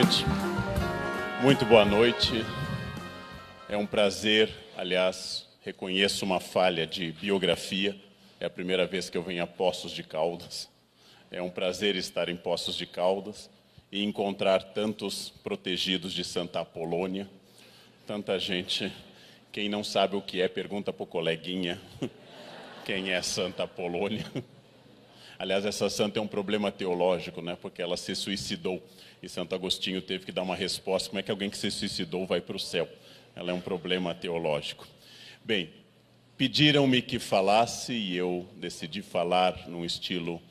presidente. Muito boa noite. É um prazer, aliás, reconheço uma falha de biografia. É a primeira vez que eu venho a Poços de Caldas. É um prazer estar em Poços de Caldas e encontrar tantos protegidos de Santa Apolônia. Tanta gente. Quem não sabe o que é, pergunta para o coleguinha quem é Santa Apolônia. Aliás, essa santa é um problema teológico, né? Porque ela se suicidou e Santo Agostinho teve que dar uma resposta. Como é que alguém que se suicidou vai para o céu? Ela é um problema teológico. Bem, pediram-me que falasse e eu decidi falar num estilo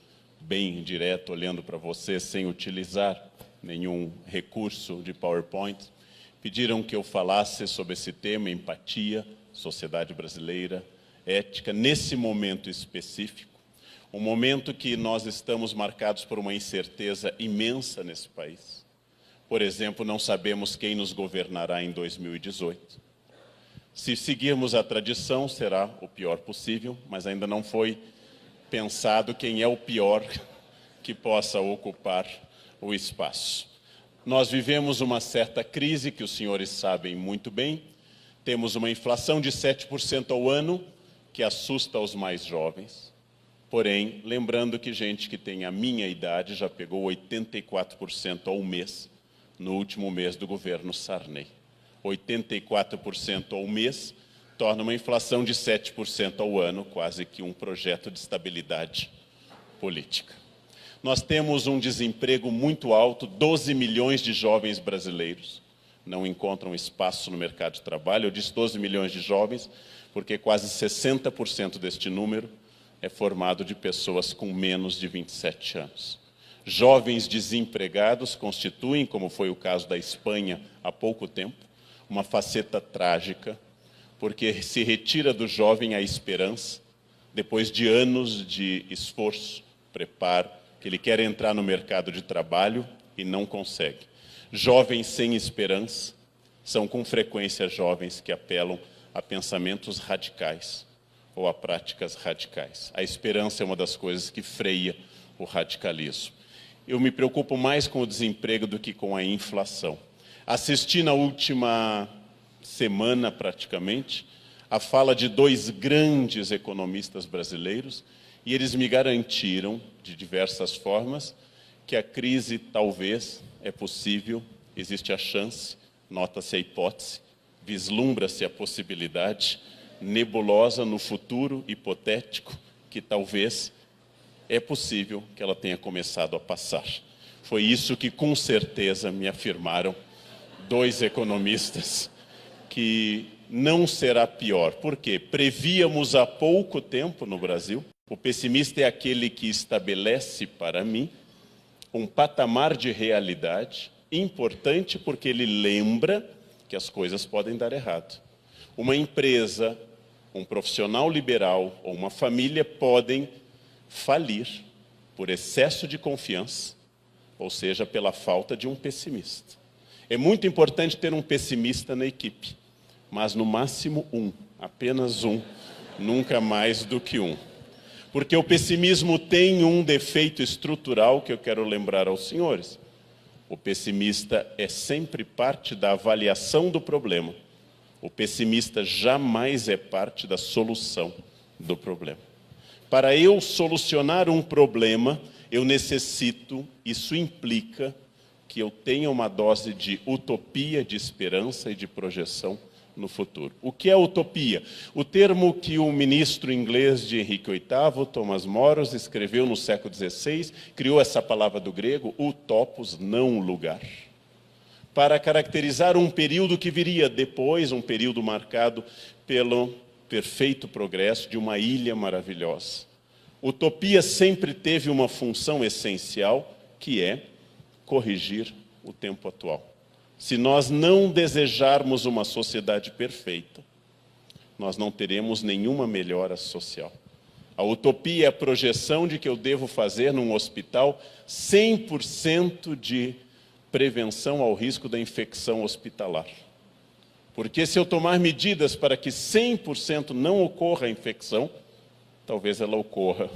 bem direto, olhando para você, sem utilizar nenhum recurso de PowerPoint. Pediram que eu falasse sobre esse tema, empatia, sociedade brasileira, ética, nesse momento específico. Um momento que nós estamos marcados por uma incerteza imensa nesse país. Por exemplo, não sabemos quem nos governará em 2018. Se seguirmos a tradição, será o pior possível, mas ainda não foi pensado quem é o pior que possa ocupar o espaço. Nós vivemos uma certa crise, que os senhores sabem muito bem. Temos uma inflação de 7% ao ano, que assusta os mais jovens. Porém, lembrando que gente que tem a minha idade já pegou 84% ao mês, no último mês do governo Sarney. 84% ao mês torna uma inflação de 7% ao ano, quase que um projeto de estabilidade política. Nós temos um desemprego muito alto, 12 milhões de jovens brasileiros não encontram espaço no mercado de trabalho. Eu disse 12 milhões de jovens, porque quase 60% deste número é formado de pessoas com menos de 27 anos. Jovens desempregados constituem, como foi o caso da Espanha há pouco tempo, uma faceta trágica, porque se retira do jovem a esperança, depois de anos de esforço, preparo, que ele quer entrar no mercado de trabalho e não consegue. Jovens sem esperança são com frequência jovens que apelam a pensamentos radicais, ou a práticas radicais. A esperança é uma das coisas que freia o radicalismo. Eu me preocupo mais com o desemprego do que com a inflação. Assisti na última semana, praticamente, a fala de dois grandes economistas brasileiros, e eles me garantiram, de diversas formas, que a crise talvez é possível, existe a chance, nota-se a hipótese, vislumbra-se a possibilidade, nebulosa no futuro hipotético, que talvez é possível que ela tenha começado a passar. Foi isso que com certeza me afirmaram dois economistas, que não será pior. Por quê? Prevíamos há pouco tempo no Brasil, o pessimista é aquele que estabelece para mim um patamar de realidade importante, porque ele lembra que as coisas podem dar errado. Uma empresa, um profissional liberal ou uma família podem falir por excesso de confiança, ou seja, pela falta de um pessimista. É muito importante ter um pessimista na equipe, mas no máximo um, apenas um, nunca mais do que um. Porque o pessimismo tem um defeito estrutural que eu quero lembrar aos senhores. O pessimista é sempre parte da avaliação do problema. O pessimista jamais é parte da solução do problema. Para eu solucionar um problema, eu necessito, isso implica que eu tenha uma dose de utopia, de esperança e de projeção no futuro. O que é utopia? O termo que o ministro inglês de Henrique VIII, Thomas Moros, escreveu no século XVI, criou essa palavra do grego, utopos, não lugar, para caracterizar um período que viria depois, um período marcado pelo perfeito progresso de uma ilha maravilhosa. Utopia sempre teve uma função essencial, que é corrigir o tempo atual. Se nós não desejarmos uma sociedade perfeita, nós não teremos nenhuma melhora social. A utopia é a projeção de que eu devo fazer num hospital 100% de prevenção ao risco da infecção hospitalar. Porque se eu tomar medidas para que 100% não ocorra a infecção, talvez ela ocorra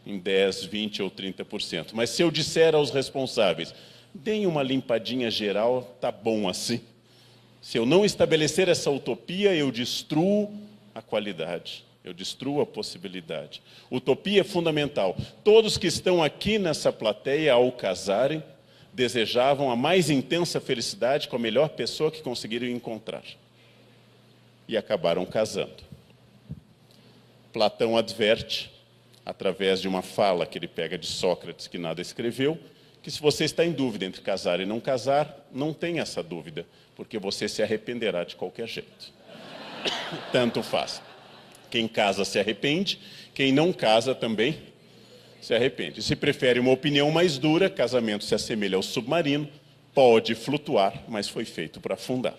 em 10%, 20% ou 30%. Mas se eu disser aos responsáveis, deem uma limpadinha geral, tá bom assim. Se eu não estabelecer essa utopia, eu destruo a qualidade, eu destruo a possibilidade. Utopia é fundamental. Todos que estão aqui nessa plateia, ao casarem, desejavam a mais intensa felicidade com a melhor pessoa que conseguiram encontrar. E acabaram casando. Platão adverte, através de uma fala que ele pega de Sócrates, que nada escreveu, que se você está em dúvida entre casar e não casar, não tem essa dúvida, porque você se arrependerá de qualquer jeito. Tanto faz. Quem casa se arrepende, quem não casa também se arrepende. Se prefere uma opinião mais dura, casamento se assemelha ao submarino, pode flutuar, mas foi feito para afundar.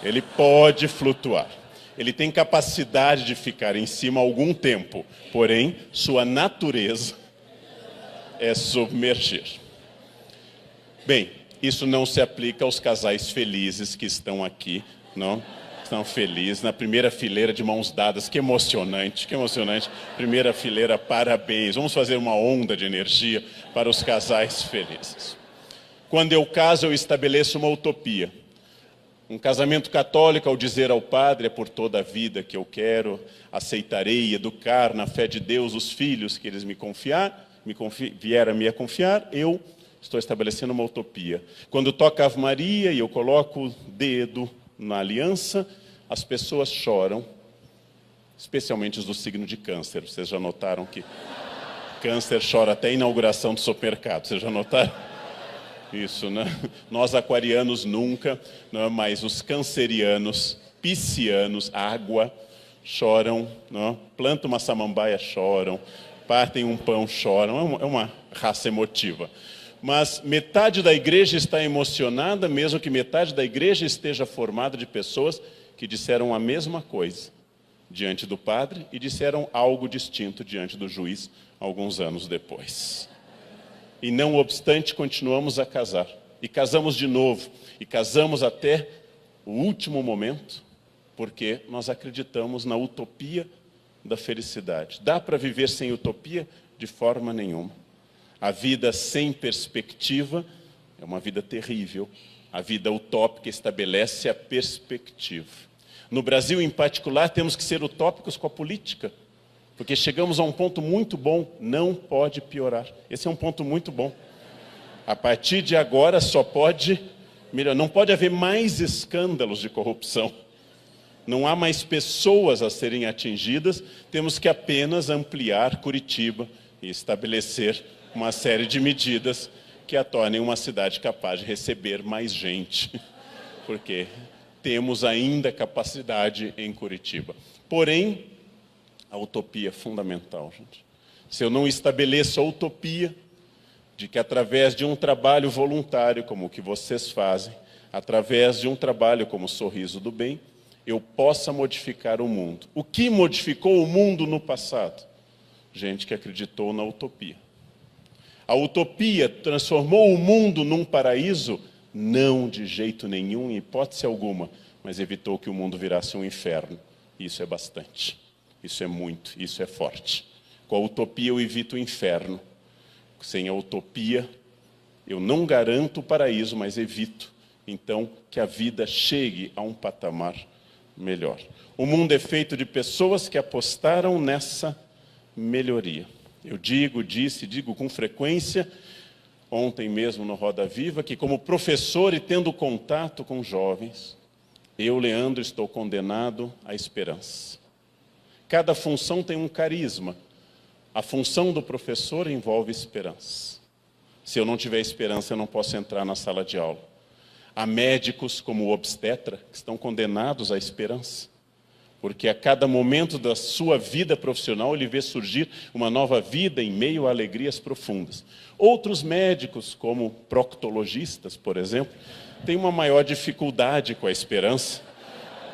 Ele pode flutuar. Ele tem capacidade de ficar em cima algum tempo, porém, sua natureza é submergir. Bem, isso não se aplica aos casais felizes que estão aqui, não? Estão felizes, na primeira fileira de mãos dadas. Que emocionante, que emocionante. Primeira fileira, parabéns. Vamos fazer uma onda de energia para os casais felizes. Quando eu caso, eu estabeleço uma utopia. Um casamento católico, ao dizer ao padre, é por toda a vida que eu quero, aceitarei educar na fé de Deus os filhos que eles vieram me confiar, eu estou estabelecendo uma utopia. Quando toca a Ave Maria e eu coloco o dedo na aliança, as pessoas choram, especialmente os do signo de Câncer. Vocês já notaram que Câncer chora até a inauguração do supermercado, vocês já notaram? Isso, né? Nós aquarianos nunca, né? Mas os cancerianos, piscianos, água, choram, né? Plantam uma samambaia, choram, partem um pão, choram, é uma raça emotiva. Mas metade da igreja está emocionada, mesmo que metade da igreja esteja formada de pessoas que disseram a mesma coisa diante do padre e disseram algo distinto diante do juiz alguns anos depois. E não obstante, continuamos a casar. E casamos de novo. E casamos até o último momento, porque nós acreditamos na utopia da felicidade. Dá para viver sem utopia? De forma nenhuma. A vida sem perspectiva é uma vida terrível. A vida utópica estabelece a perspectiva. No Brasil, em particular, temos que ser utópicos com a política. Porque chegamos a um ponto muito bom, não pode piorar. Esse é um ponto muito bom. A partir de agora só pode melhorar. Não pode haver mais escândalos de corrupção. Não há mais pessoas a serem atingidas. Temos que apenas ampliar Curitiba e estabelecer uma série de medidas que a tornem uma cidade capaz de receber mais gente. Porque temos ainda capacidade em Curitiba. Porém, a utopia é fundamental, gente. Se eu não estabeleço a utopia de que através de um trabalho voluntário, como o que vocês fazem, através de um trabalho como o Sorriso do Bem, eu possa modificar o mundo. O que modificou o mundo no passado? Gente que acreditou na utopia. A utopia transformou o mundo num paraíso? Não, de jeito nenhum, em hipótese alguma, mas evitou que o mundo virasse um inferno. Isso é bastante. Isso é muito, isso é forte. Com a utopia eu evito o inferno. Sem a utopia eu não garanto o paraíso, mas evito, então, que a vida chegue a um patamar melhor. O mundo é feito de pessoas que apostaram nessa melhoria. Eu digo com frequência, ontem mesmo no Roda Viva, que como professor e tendo contato com jovens, eu, Leandro, estou condenado à esperança. Cada função tem um carisma. A função do professor envolve esperança. Se eu não tiver esperança, eu não posso entrar na sala de aula. Há médicos, como o obstetra, que estão condenados à esperança. Porque a cada momento da sua vida profissional, ele vê surgir uma nova vida em meio a alegrias profundas. Outros médicos, como proctologistas, por exemplo, têm uma maior dificuldade com a esperança,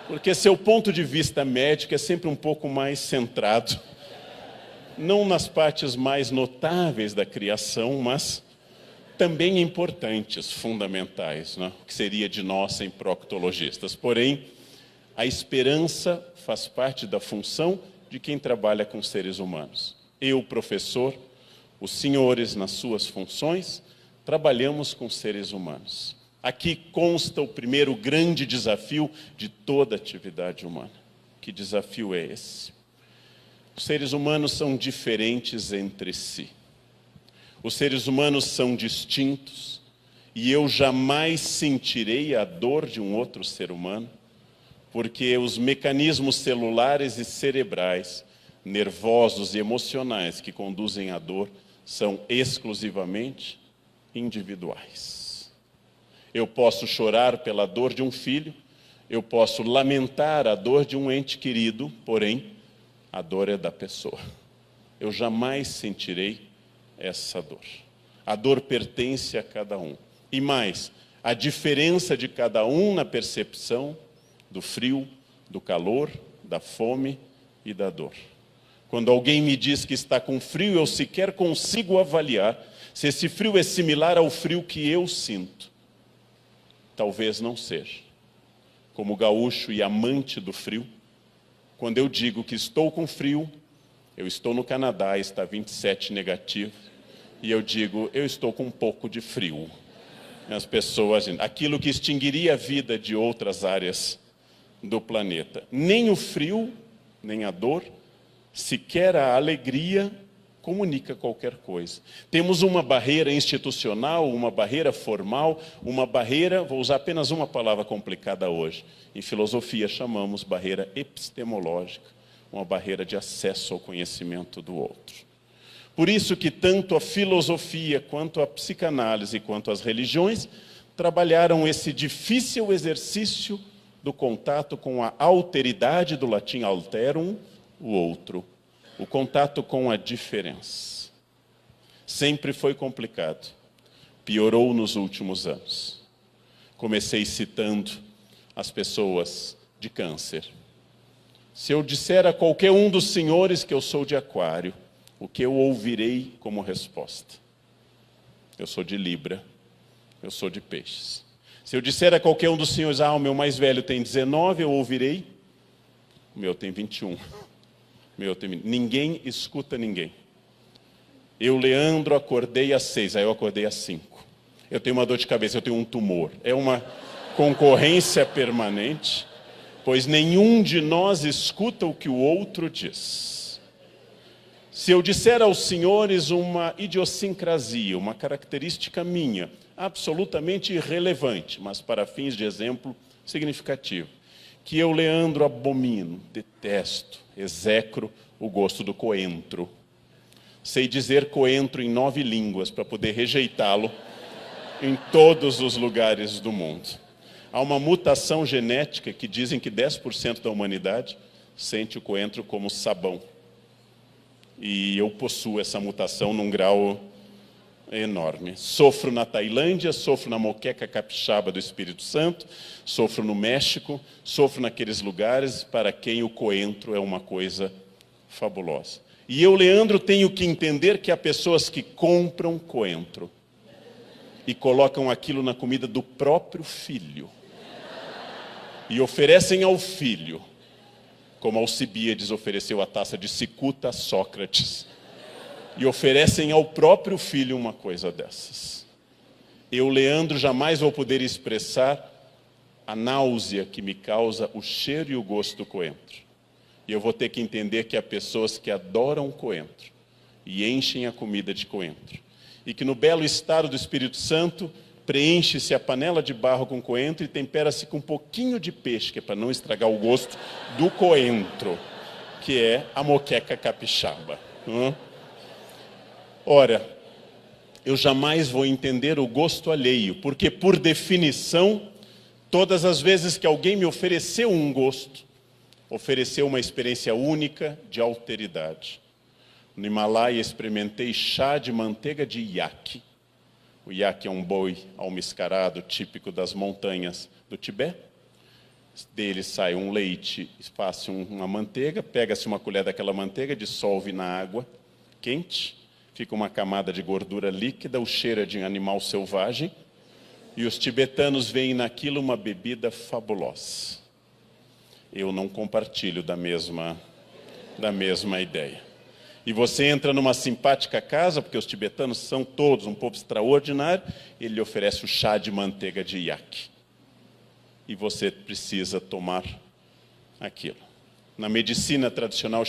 porque seu ponto de vista médico é sempre um pouco mais centrado, não nas partes mais notáveis da criação, mas também importantes, fundamentais, né? O que seria de nós sem proctologistas. Porém, a esperança faz parte da função de quem trabalha com seres humanos. Eu, professor, os senhores, nas suas funções, trabalhamos com seres humanos. Aqui consta o primeiro grande desafio de toda atividade humana. Que desafio é esse? Os seres humanos são diferentes entre si. Os seres humanos são distintos e eu jamais sentirei a dor de um outro ser humano, porque os mecanismos celulares e cerebrais, nervosos e emocionais que conduzem à dor são exclusivamente individuais. Eu posso chorar pela dor de um filho, eu posso lamentar a dor de um ente querido, porém, a dor é da pessoa. Eu jamais sentirei essa dor. A dor pertence a cada um. E mais, a diferença de cada um na percepção do frio, do calor, da fome e da dor. Quando alguém me diz que está com frio, eu sequer consigo avaliar se esse frio é similar ao frio que eu sinto. Talvez não seja. Como gaúcho e amante do frio, quando eu digo que estou com frio, eu estou no Canadá, está 27 negativo, e eu digo, eu estou com um pouco de frio. As pessoas, aquilo que extinguiria a vida de outras áreas do planeta. Nem o frio, nem a dor, sequer a alegria comunica qualquer coisa. Temos uma barreira institucional, uma barreira formal, uma barreira, vou usar apenas uma palavra complicada hoje. Em filosofia chamamos barreira epistemológica, uma barreira de acesso ao conhecimento do outro. Por isso que tanto a filosofia, quanto a psicanálise, quanto as religiões, trabalharam esse difícil exercício do contato com a alteridade, do latim alterum, o outro. O contato com a diferença. Sempre foi complicado. Piorou nos últimos anos. Comecei citando as pessoas de câncer. Se eu disser a qualquer um dos senhores que eu sou de Aquário, o que eu ouvirei como resposta? Eu sou de Libra, eu sou de Peixes. Se eu disser a qualquer um dos senhores, o meu mais velho tem 19, eu ouvirei, o meu tem 21. Ninguém escuta ninguém. Eu, Leandro, acordei às 6, aí eu acordei às 5. Eu tenho uma dor de cabeça, eu tenho um tumor. É uma concorrência permanente, pois nenhum de nós escuta o que o outro diz. Se eu disser aos senhores uma idiosincrasia, uma característica minha, absolutamente irrelevante, mas para fins de exemplo significativo, que eu, Leandro, abomino, detesto, execro o gosto do coentro. Sei dizer coentro em 9 línguas para poder rejeitá-lo em todos os lugares do mundo. Há uma mutação genética que dizem que 10% da humanidade sente o coentro como sabão. E eu possuo essa mutação num grau enorme. Sofro na Tailândia, sofro na moqueca capixaba do Espírito Santo, sofro no México, sofro naqueles lugares para quem o coentro é uma coisa fabulosa. E eu, Leandro, tenho que entender que há pessoas que compram coentro e colocam aquilo na comida do próprio filho e oferecem ao filho, como Alcibíades ofereceu a taça de cicuta a Sócrates, e oferecem ao próprio filho uma coisa dessas. Eu, Leandro, jamais vou poder expressar a náusea que me causa o cheiro e o gosto do coentro. E eu vou ter que entender que há pessoas que adoram coentro e enchem a comida de coentro. E que no belo estado do Espírito Santo, preenche-se a panela de barro com coentro e tempera-se com um pouquinho de peixe, que é para não estragar o gosto do coentro, que é a moqueca capixaba. Ora, eu jamais vou entender o gosto alheio, porque, por definição, todas as vezes que alguém me ofereceu um gosto, ofereceu uma experiência única de alteridade. No Himalaia, experimentei chá de manteiga de iaque. O iaque é um boi almiscarado, típico das montanhas do Tibete. Dele sai um leite, faz-se uma manteiga, pega-se uma colher daquela manteiga, dissolve na água quente, fica uma camada de gordura líquida, o cheiro é de animal selvagem, e os tibetanos veem naquilo uma bebida fabulosa. Eu não compartilho da mesma ideia. E você entra numa simpática casa, porque os tibetanos são todos um povo extraordinário, ele lhe oferece o chá de manteiga de iaque. E você precisa tomar aquilo. Na medicina tradicional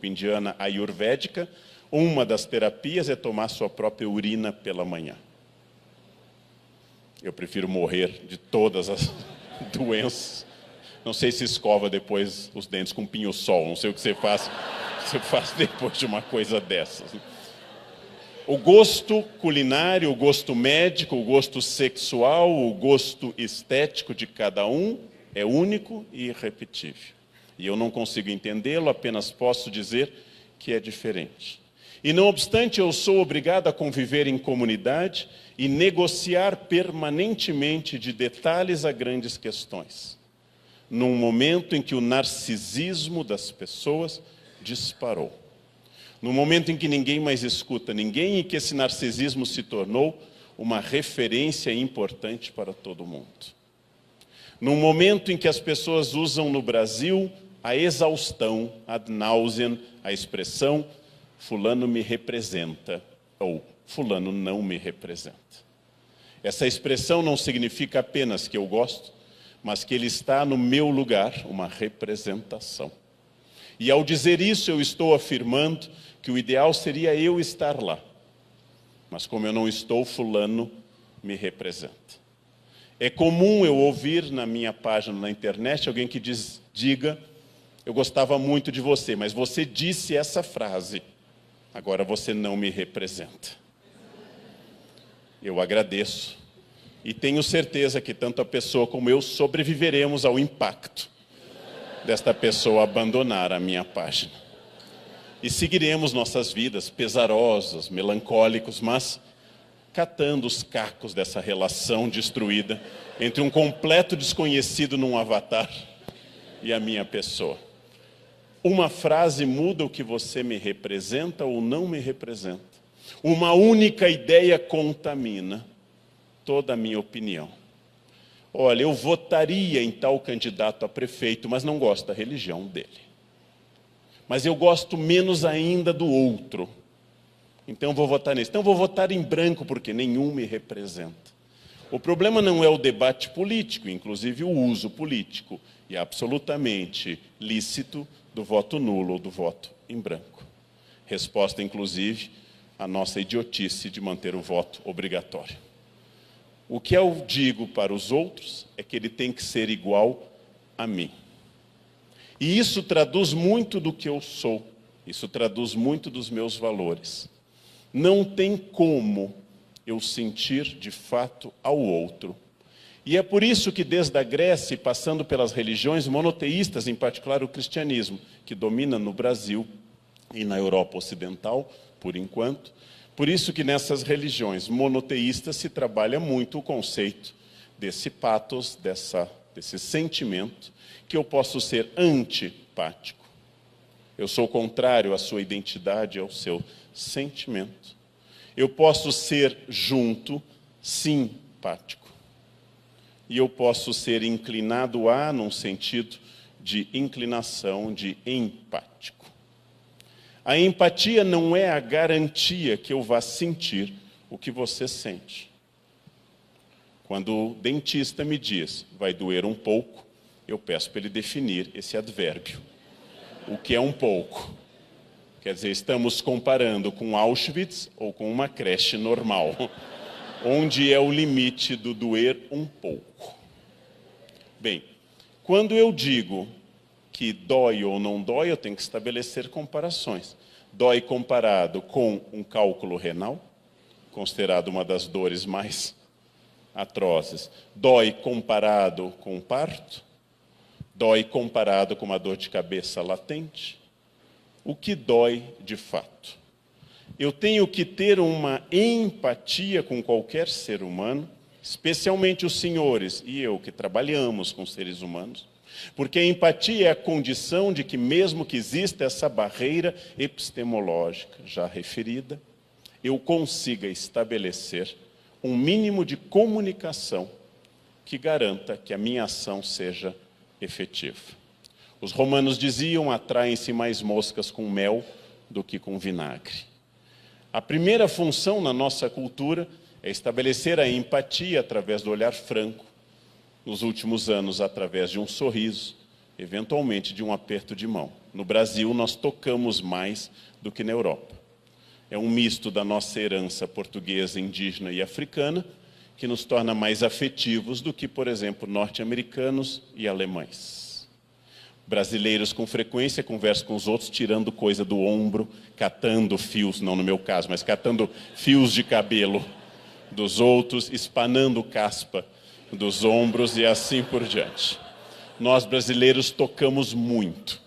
indiana ayurvédica, uma das terapias é tomar sua própria urina pela manhã. Eu prefiro morrer de todas as doenças. Não sei se escova depois os dentes com pinho-sol, não sei o que você faz depois de uma coisa dessas. O gosto culinário, o gosto médico, o gosto sexual, o gosto estético de cada um é único e irrepetível. E eu não consigo entendê-lo, apenas posso dizer que é diferente. E não obstante, eu sou obrigado a conviver em comunidade e negociar permanentemente de detalhes a grandes questões. Num momento em que o narcisismo das pessoas disparou. No momento em que ninguém mais escuta ninguém e que esse narcisismo se tornou uma referência importante para todo mundo. Num momento em que as pessoas usam no Brasil a exaustão, ad nauseam, a expressão fulano me representa ou fulano não me representa. Essa expressão não significa apenas que eu gosto, mas que ele está no meu lugar, uma representação. E ao dizer isso, eu estou afirmando que o ideal seria eu estar lá. Mas como eu não estou, fulano me representa. É comum eu ouvir na minha página na internet alguém que diga, eu gostava muito de você, mas você disse essa frase, agora você não me representa. Eu agradeço e tenho certeza que tanto a pessoa como eu sobreviveremos ao impacto desta pessoa abandonar a minha página. E seguiremos nossas vidas pesarosos, melancólicos, mas catando os cacos dessa relação destruída entre um completo desconhecido num avatar e a minha pessoa. Uma frase muda o que você me representa ou não me representa. Uma única ideia contamina toda a minha opinião. Olha, eu votaria em tal candidato a prefeito, mas não gosto da religião dele. Mas eu gosto menos ainda do outro. Então eu vou votar nesse. Então eu vou votar em branco, porque nenhum me representa. O problema não é o debate político, inclusive o uso político, e absolutamente lícito do voto nulo ou do voto em branco. Resposta, inclusive, à nossa idiotice de manter o voto obrigatório. O que eu digo para os outros é que ele tem que ser igual a mim. E isso traduz muito do que eu sou, isso traduz muito dos meus valores. Não tem como eu sentir de fato ao outro. E é por isso que desde a Grécia, passando pelas religiões monoteístas, em particular o cristianismo, que domina no Brasil e na Europa Ocidental, por enquanto, por isso que nessas religiões monoteístas se trabalha muito o conceito desse pathos, desse sentimento, que eu posso ser antipático. Eu sou contrário à sua identidade, ao seu sentimento. Eu posso ser junto, simpático. E eu posso ser inclinado a, num sentido de inclinação, de empático. A empatia não é a garantia que eu vá sentir o que você sente. Quando o dentista me diz, vai doer um pouco, eu peço para ele definir esse advérbio. O que é um pouco? Quer dizer, estamos comparando com Auschwitz ou com uma creche normal, onde é o limite do doer um pouco. Bem, quando eu digo que dói ou não dói, eu tenho que estabelecer comparações. Dói comparado com um cálculo renal, considerado uma das dores mais atrozes. Dói comparado com um parto. Dói comparado com uma dor de cabeça latente. O que dói de fato? Eu tenho que ter uma empatia com qualquer ser humano, especialmente os senhores e eu que trabalhamos com seres humanos, porque a empatia é a condição de que, mesmo que exista essa barreira epistemológica já referida, eu consiga estabelecer um mínimo de comunicação que garanta que a minha ação seja efetiva. Os romanos diziam, atraem-se mais moscas com mel do que com vinagre. A primeira função na nossa cultura é estabelecer a empatia através do olhar franco, nos últimos anos através de um sorriso, eventualmente de um aperto de mão. No Brasil, nós tocamos mais do que na Europa. É um misto da nossa herança portuguesa, indígena e africana, que nos torna mais afetivos do que, por exemplo, norte-americanos e alemães. Brasileiros, com frequência, conversam com os outros, tirando coisa do ombro, catando fios, não no meu caso, mas catando fios de cabelo dos outros, espanando caspa dos ombros e assim por diante. Nós, brasileiros, tocamos muito.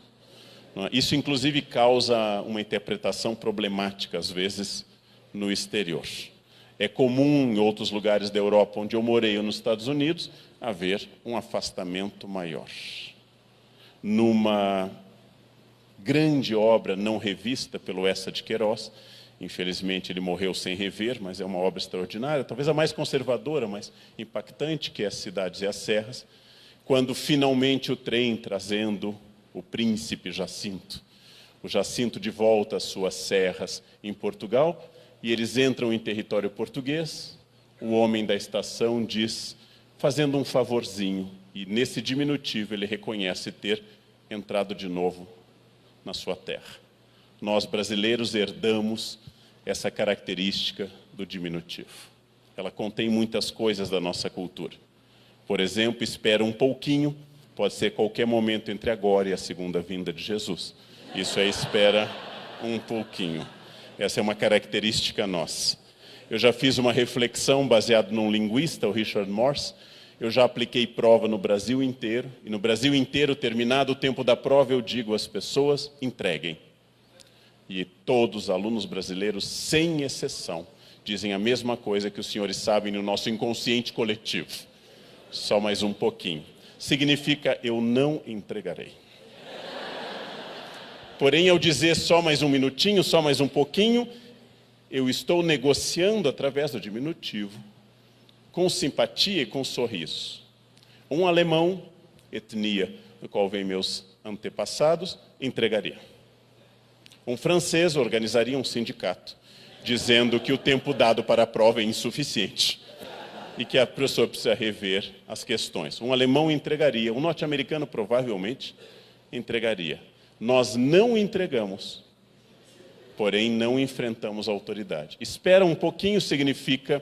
Isso, inclusive, causa uma interpretação problemática, às vezes, no exterior. É comum, em outros lugares da Europa, onde eu morei, ou nos Estados Unidos, haver um afastamento maior. Numa grande obra não revista pelo Eça de Queiroz, infelizmente ele morreu sem rever, mas é uma obra extraordinária, talvez a mais conservadora, mais impactante, que é As Cidades e as Serras, quando finalmente o trem trazendo o príncipe Jacinto, o Jacinto de volta às suas serras em Portugal, e eles entram em território português, o homem da estação diz, fazendo um favorzinho, e nesse diminutivo ele reconhece ter entrado de novo na sua terra. Nós, brasileiros, herdamos essa característica do diminutivo. Ela contém muitas coisas da nossa cultura. Por exemplo, espera um pouquinho, pode ser qualquer momento entre agora e a segunda vinda de Jesus. Isso é espera um pouquinho. Essa é uma característica nossa. Eu já fiz uma reflexão baseada num linguista, o Richard Morse. Eu já apliquei prova no Brasil inteiro. E no Brasil inteiro, terminado o tempo da prova, eu digo às pessoas, entreguem. E todos os alunos brasileiros, sem exceção, dizem a mesma coisa que os senhores sabem no nosso inconsciente coletivo. Só mais um pouquinho. Significa, eu não entregarei. Porém, ao dizer só mais um minutinho, só mais um pouquinho, eu estou negociando através do diminutivo, com simpatia e com sorriso. Um alemão, etnia do qual vêm meus antepassados, entregaria. Um francês organizaria um sindicato, dizendo que o tempo dado para a prova é insuficiente e que a pessoa precisa rever as questões. Um alemão entregaria, um norte-americano provavelmente entregaria. Nós não entregamos, porém não enfrentamos a autoridade. Espera um pouquinho significa,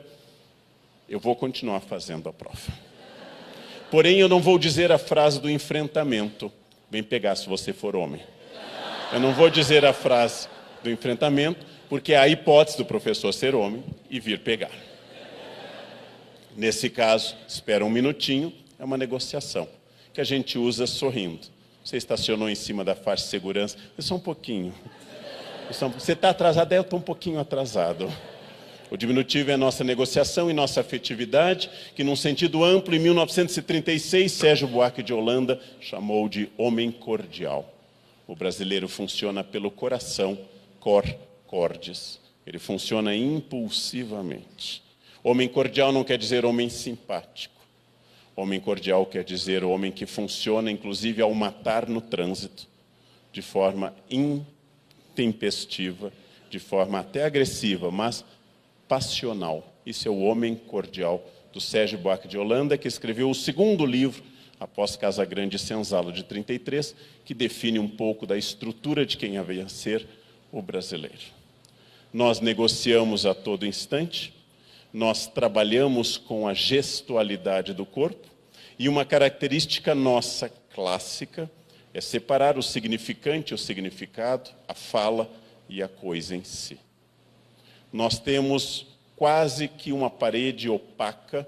eu vou continuar fazendo a prova. Porém, eu não vou dizer a frase do enfrentamento, vem pegar se você for homem. Eu não vou dizer a frase do enfrentamento, porque há a hipótese do professor ser homem e vir pegar. Nesse caso, espera um minutinho, é uma negociação, que a gente usa sorrindo. Você estacionou em cima da faixa de segurança, só um pouquinho. Você está atrasado? Eu estou um pouquinho atrasado. O diminutivo é a nossa negociação e nossa afetividade, que num sentido amplo, em 1936, Sérgio Buarque de Holanda chamou de homem cordial. O brasileiro funciona pelo coração, cor, cordis. Ele funciona impulsivamente. Homem cordial não quer dizer homem simpático. Homem cordial quer dizer homem que funciona, inclusive, ao matar no trânsito, de forma intempestiva, de forma até agressiva, mas passional. Isso é o homem cordial do Sérgio Buarque de Holanda, que escreveu o segundo livro, após Casagrande e Senzala, de 33, que define um pouco da estrutura de quem havia ser o brasileiro. Nós negociamos a todo instante, nós trabalhamos com a gestualidade do corpo, e uma característica nossa clássica é separar o significante e o significado, a fala e a coisa em si. Nós temos quase que uma parede opaca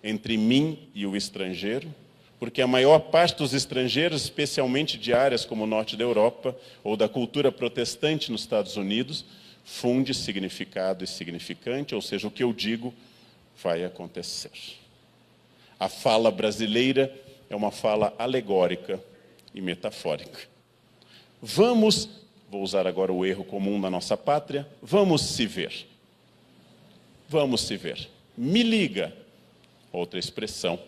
entre mim e o estrangeiro, porque a maior parte dos estrangeiros, especialmente de áreas como o norte da Europa ou da cultura protestante nos Estados Unidos, funde significado e significante, ou seja, o que eu digo vai acontecer. A fala brasileira é uma fala alegórica e metafórica. Vamos, vou usar agora o erro comum da nossa pátria, vamos se ver. Vamos se ver. Me liga, outra expressão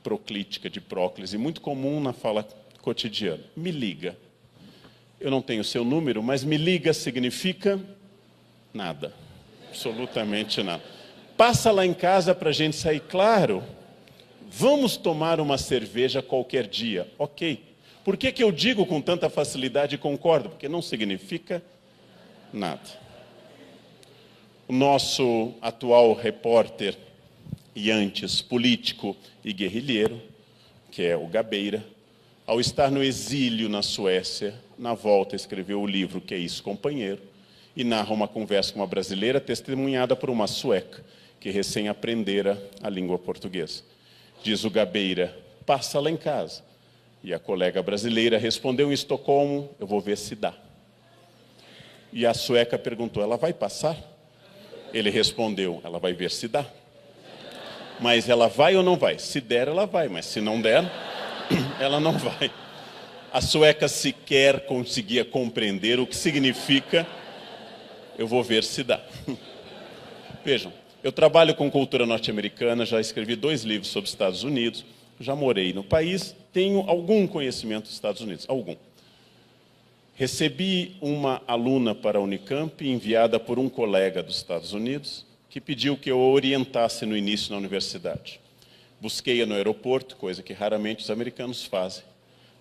proclítica de próclise, muito comum na fala cotidiana. Me liga. Eu não tenho seu número, mas me liga significa nada. Absolutamente nada. Passa lá em casa para a gente sair, claro. Vamos tomar uma cerveja qualquer dia. Ok. Por que eu digo com tanta facilidade e concordo? Porque não significa nada. O nosso atual repórter, e antes político e guerrilheiro, que é o Gabeira, ao estar no exílio na Suécia, na volta escreveu o livro Que é Isso, Companheiro, e narra uma conversa com uma brasileira testemunhada por uma sueca, que recém aprendera a língua portuguesa. Diz o Gabeira, passa lá em casa. E a colega brasileira respondeu em Estocolmo, eu vou ver se dá. E a sueca perguntou, ela vai passar? Ele respondeu, ela vai ver se dá. Mas ela vai ou não vai? Se der, ela vai, mas se não der, ela não vai. A sueca sequer conseguia compreender o que significa eu vou ver se dá. Vejam, eu trabalho com cultura norte-americana, já escrevi 2 livros sobre os Estados Unidos, já morei no país, tenho algum conhecimento dos Estados Unidos, algum. Recebi uma aluna para a Unicamp, enviada por um colega dos Estados Unidos, que pediu que eu a orientasse no início na universidade. Busquei-a no aeroporto, coisa que raramente os americanos fazem.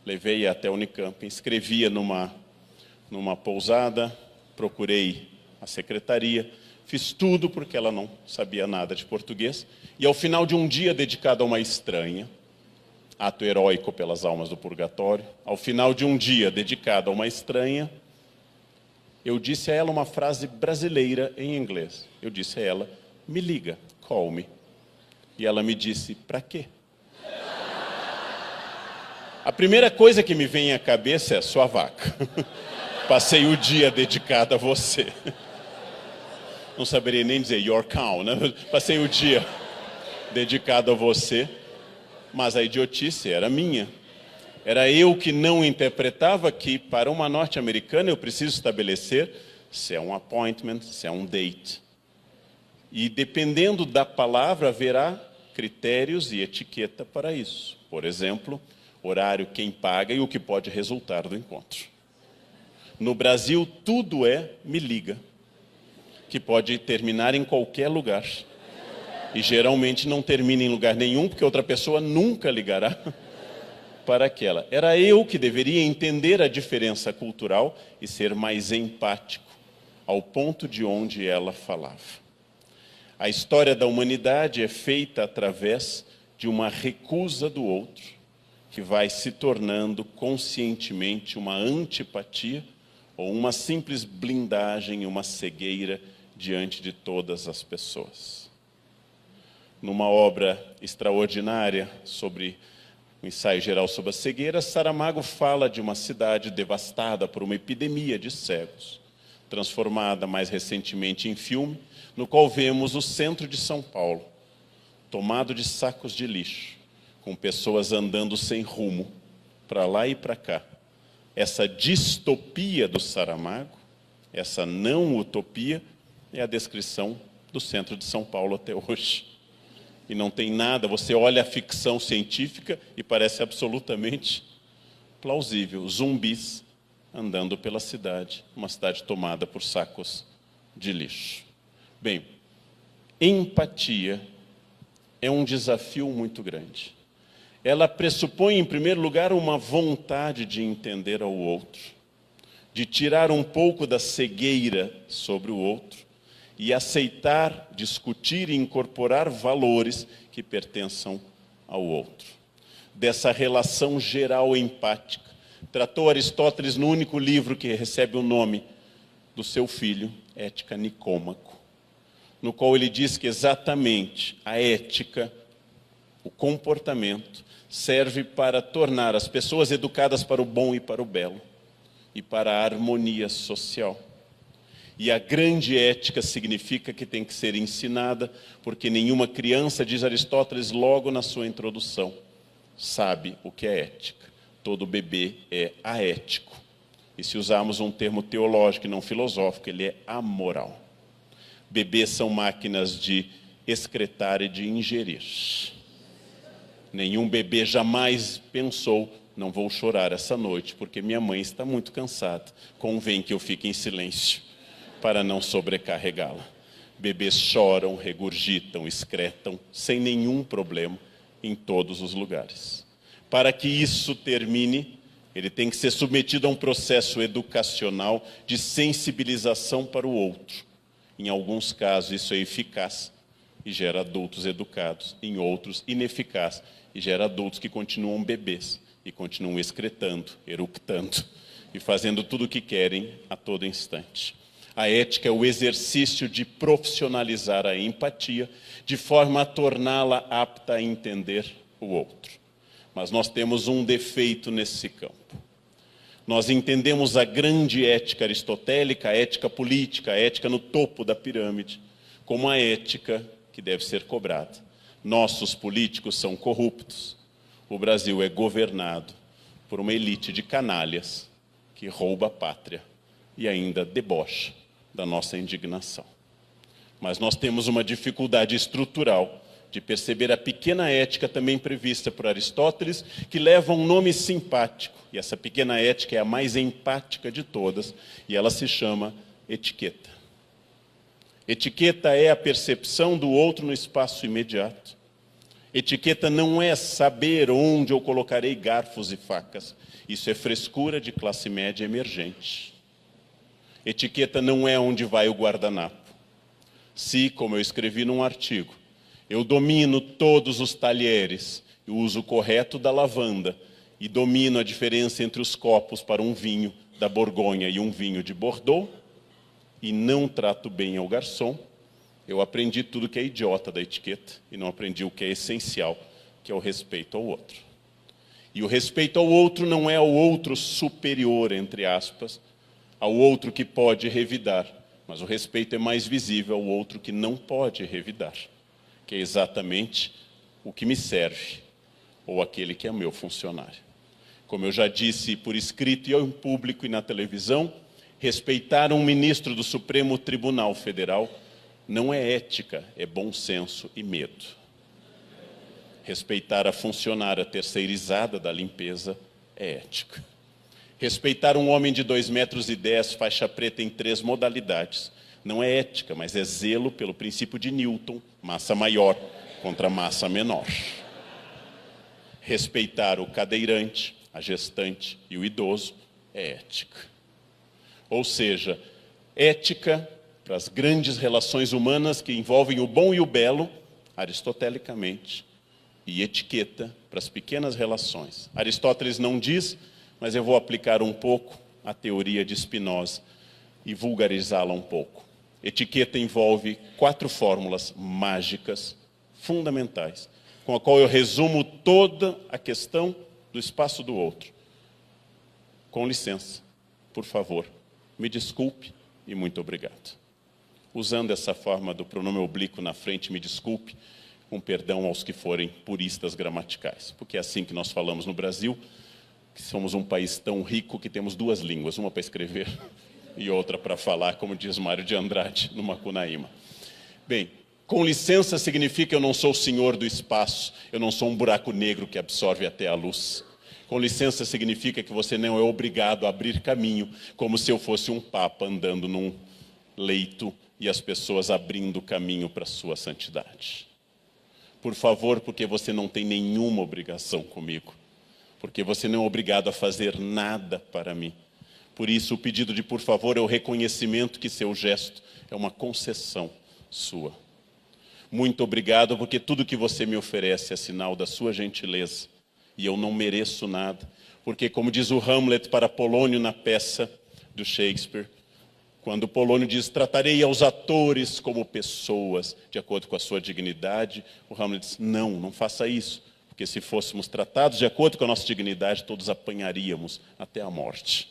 Levei-a até a Unicamp, inscrevi-a numa pousada, procurei a secretaria, fiz tudo porque ela não sabia nada de português. E ao final de um dia dedicado a uma estranha, ato heróico pelas almas do purgatório, ao final de um dia dedicado a uma estranha, eu disse a ela uma frase brasileira em inglês. Eu disse a ela, me liga, call me. E ela me disse, para quê? A primeira coisa que me vem à cabeça é, sua vaca. Passei o dia dedicado a você. Não saberia nem dizer, your cow, né? Passei o dia dedicado a você, mas a idiotice era minha. Era eu que não interpretava que, para uma norte-americana, eu preciso estabelecer se é um appointment, se é um date. E, dependendo da palavra, haverá critérios e etiqueta para isso. Por exemplo, horário, quem paga e o que pode resultar do encontro. No Brasil, tudo é me liga, que pode terminar em qualquer lugar. E, geralmente, não termina em lugar nenhum, porque outra pessoa nunca ligará para aquela. Era eu que deveria entender a diferença cultural e ser mais empático ao ponto de onde ela falava. A história da humanidade é feita através de uma recusa do outro, que vai se tornando conscientemente uma antipatia ou uma simples blindagem, uma cegueira diante de todas as pessoas. Numa obra extraordinária sobre um ensaio geral sobre a cegueira, Saramago fala de uma cidade devastada por uma epidemia de cegos, transformada mais recentemente em filme, no qual vemos o centro de São Paulo, tomado de sacos de lixo, com pessoas andando sem rumo, para lá e para cá. Essa distopia do Saramago, essa não utopia, é a descrição do centro de São Paulo até hoje. E não tem nada, você olha a ficção científica e parece absolutamente plausível. Zumbis andando pela cidade, uma cidade tomada por sacos de lixo. Bem, empatia é um desafio muito grande. Ela pressupõe, em primeiro lugar, uma vontade de entender ao outro, de tirar um pouco da cegueira sobre o outro, e aceitar, discutir e incorporar valores que pertençam ao outro. Dessa relação geral empática, tratou Aristóteles no único livro que recebe o nome do seu filho, Ética Nicômaco, no qual ele diz que exatamente a ética, o comportamento, serve para tornar as pessoas educadas para o bom e para o belo, e para a harmonia social. E a grande ética significa que tem que ser ensinada, porque nenhuma criança, diz Aristóteles logo na sua introdução, sabe o que é ética. Todo bebê é aético. E se usarmos um termo teológico e não filosófico, ele é amoral. Bebês são máquinas de excretar e de ingerir. Nenhum bebê jamais pensou não vou chorar essa noite, porque minha mãe está muito cansada. Convém que eu fique em silêncio, para não sobrecarregá-la. Bebês choram, regurgitam, excretam, sem nenhum problema, em todos os lugares. Para que isso termine, ele tem que ser submetido a um processo educacional de sensibilização para o outro. Em alguns casos, isso é eficaz e gera adultos educados. Em outros, ineficaz e gera adultos que continuam bebês e continuam excretando, eructando e fazendo tudo o que querem a todo instante. A ética é o exercício de profissionalizar a empatia de forma a torná-la apta a entender o outro. Mas nós temos um defeito nesse campo. Nós entendemos a grande ética aristotélica, a ética política, a ética no topo da pirâmide, como a ética que deve ser cobrada. Nossos políticos são corruptos. O Brasil é governado por uma elite de canalhas que rouba a pátria e ainda debocha da nossa indignação. Mas nós temos uma dificuldade estrutural de perceber a pequena ética também prevista por Aristóteles, que leva um nome simpático, e essa pequena ética é a mais empática de todas, e ela se chama etiqueta. Etiqueta é a percepção do outro no espaço imediato. Etiqueta não é saber onde eu colocarei garfos e facas. Isso é frescura de classe média emergente. Etiqueta não é onde vai o guardanapo. Se, como eu escrevi num artigo, eu domino todos os talheres, o uso correto da lavanda, e domino a diferença entre os copos para um vinho da Borgonha e um vinho de Bordeaux, e não trato bem ao garçom, eu aprendi tudo que é idiota da etiqueta e não aprendi o que é essencial, que é o respeito ao outro. E o respeito ao outro não é ao outro superior, entre aspas, ao outro que pode revidar, mas o respeito é mais visível ao outro que não pode revidar, que é exatamente o que me serve, ou aquele que é meu funcionário. Como eu já disse por escrito e em público e na televisão, respeitar um ministro do Supremo Tribunal Federal não é ética, é bom senso e medo. Respeitar a funcionária terceirizada da limpeza é ética. Respeitar um homem de 2,10 metros, faixa preta em 3 modalidades, não é ética, mas é zelo pelo princípio de Newton, massa maior contra massa menor. Respeitar o cadeirante, a gestante e o idoso é ética. Ou seja, ética para as grandes relações humanas que envolvem o bom e o belo, aristotelicamente, e etiqueta para as pequenas relações. Aristóteles não diz, mas eu vou aplicar um pouco a teoria de Spinoza e vulgarizá-la um pouco. Etiqueta envolve 4 fórmulas mágicas, fundamentais, com a qual eu resumo toda a questão do espaço do outro. Com licença, por favor, me desculpe e muito obrigado. Usando essa forma do pronome oblíquo na frente, me desculpe, com perdão aos que forem puristas gramaticais, porque é assim que nós falamos no Brasil, que somos um país tão rico que temos 2 línguas, uma para escrever e outra para falar, como diz Mário de Andrade, no Macunaíma. Bem, com licença significa eu não sou o senhor do espaço, eu não sou um buraco negro que absorve até a luz. Com licença significa que você não é obrigado a abrir caminho, como se eu fosse um papa andando num leito e as pessoas abrindo caminho para a sua santidade. Por favor, porque você não tem nenhuma obrigação comigo, porque você não é obrigado a fazer nada para mim. Por isso, o pedido de por favor é o reconhecimento que seu gesto é uma concessão sua. Muito obrigado, porque tudo que você me oferece é sinal da sua gentileza, e eu não mereço nada, porque, como diz o Hamlet para Polônio na peça do Shakespeare, quando Polônio diz, tratarei aos atores como pessoas, de acordo com a sua dignidade, o Hamlet diz, não faça isso, porque se fôssemos tratados de acordo com a nossa dignidade, todos apanharíamos até a morte.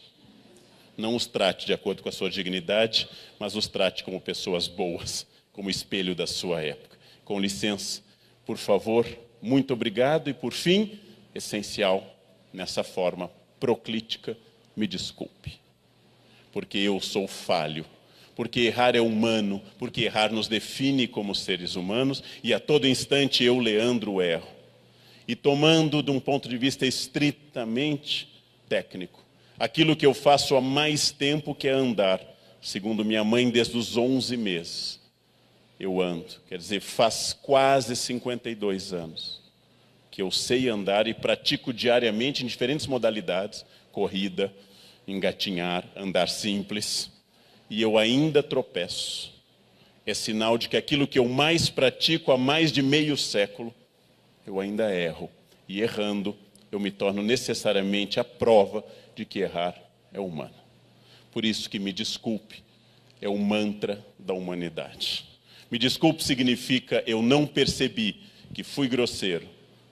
Não os trate de acordo com a sua dignidade, mas os trate como pessoas boas, como espelho da sua época. Com licença, por favor, muito obrigado, e por fim, essencial, nessa forma proclítica, me desculpe. Porque eu sou falho, porque errar é humano, porque errar nos define como seres humanos, e a todo instante eu, Leandro, erro. e tomando de um ponto de vista estritamente técnico, aquilo que eu faço há mais tempo, que é andar, segundo minha mãe, desde os 11 meses. Eu ando, quer dizer, faz quase 52 anos que eu sei andar e pratico diariamente em diferentes modalidades, corrida, engatinhar, andar simples, e eu ainda tropeço. É sinal de que aquilo que eu mais pratico há mais de meio século, eu ainda erro. E errando, eu me torno necessariamente a prova de que errar é humano. Por isso que me desculpe, é o mantra da humanidade. Me desculpe significa eu não percebi que fui grosseiro,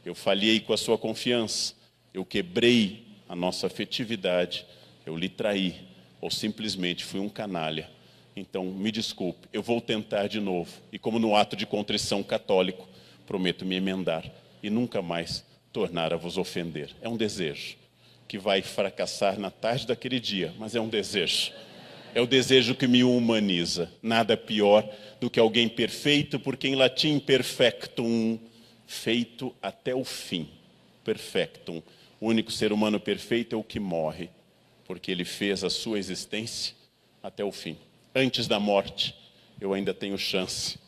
eu falhei com a sua confiança, eu quebrei a nossa afetividade, eu lhe traí, ou simplesmente fui um canalha. Então, me desculpe, eu vou tentar de novo. E como no ato de contrição católico, prometo me emendar e nunca mais tornar a vos ofender. É um desejo que vai fracassar na tarde daquele dia, mas é um desejo. É o desejo que me humaniza. Nada pior do que alguém perfeito, porque em latim perfectum, feito até o fim. Perfectum. O único ser humano perfeito é o que morre, porque ele fez a sua existência até o fim. Antes da morte, eu ainda tenho chance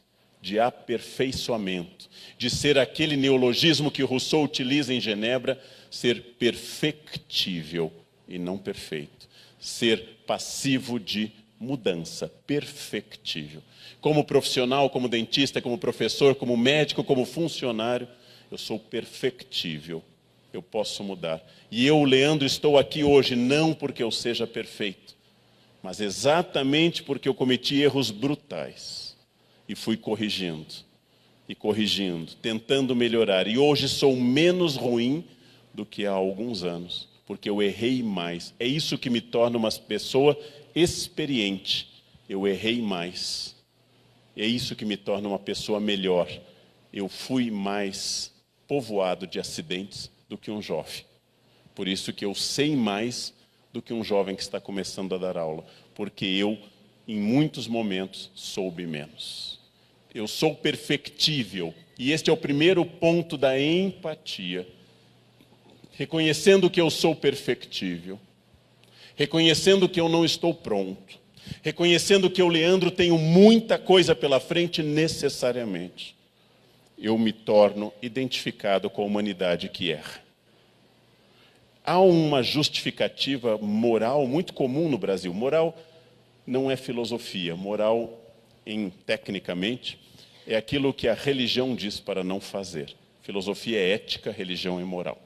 de aperfeiçoamento, de ser aquele neologismo que Rousseau utiliza em Genebra, ser perfectível e não perfeito. Ser passivo de mudança, perfectível. Como profissional, como dentista, como professor, como médico, como funcionário, eu sou perfectível. Eu posso mudar. E eu, Leandro, estou aqui hoje não porque eu seja perfeito, mas exatamente porque eu cometi erros brutais e fui corrigindo, tentando melhorar. E hoje sou menos ruim do que há alguns anos, porque eu errei mais. É isso que me torna uma pessoa experiente. Eu errei mais. É isso que me torna uma pessoa melhor. Eu fui mais povoado de acidentes do que um jovem. Por isso que eu sei mais do que um jovem que está começando a dar aula, porque eu, em muitos momentos, soube menos. Eu sou perfectível, e este é o primeiro ponto da empatia. Reconhecendo que eu sou perfectível, reconhecendo que eu não estou pronto, reconhecendo que eu, Leandro, tenho muita coisa pela frente necessariamente, eu me torno identificado com a humanidade que erra. Há uma justificativa moral muito comum no Brasil. Moral não é filosofia. Moral, tecnicamente, é aquilo que a religião diz para não fazer. Filosofia é ética, religião é moral.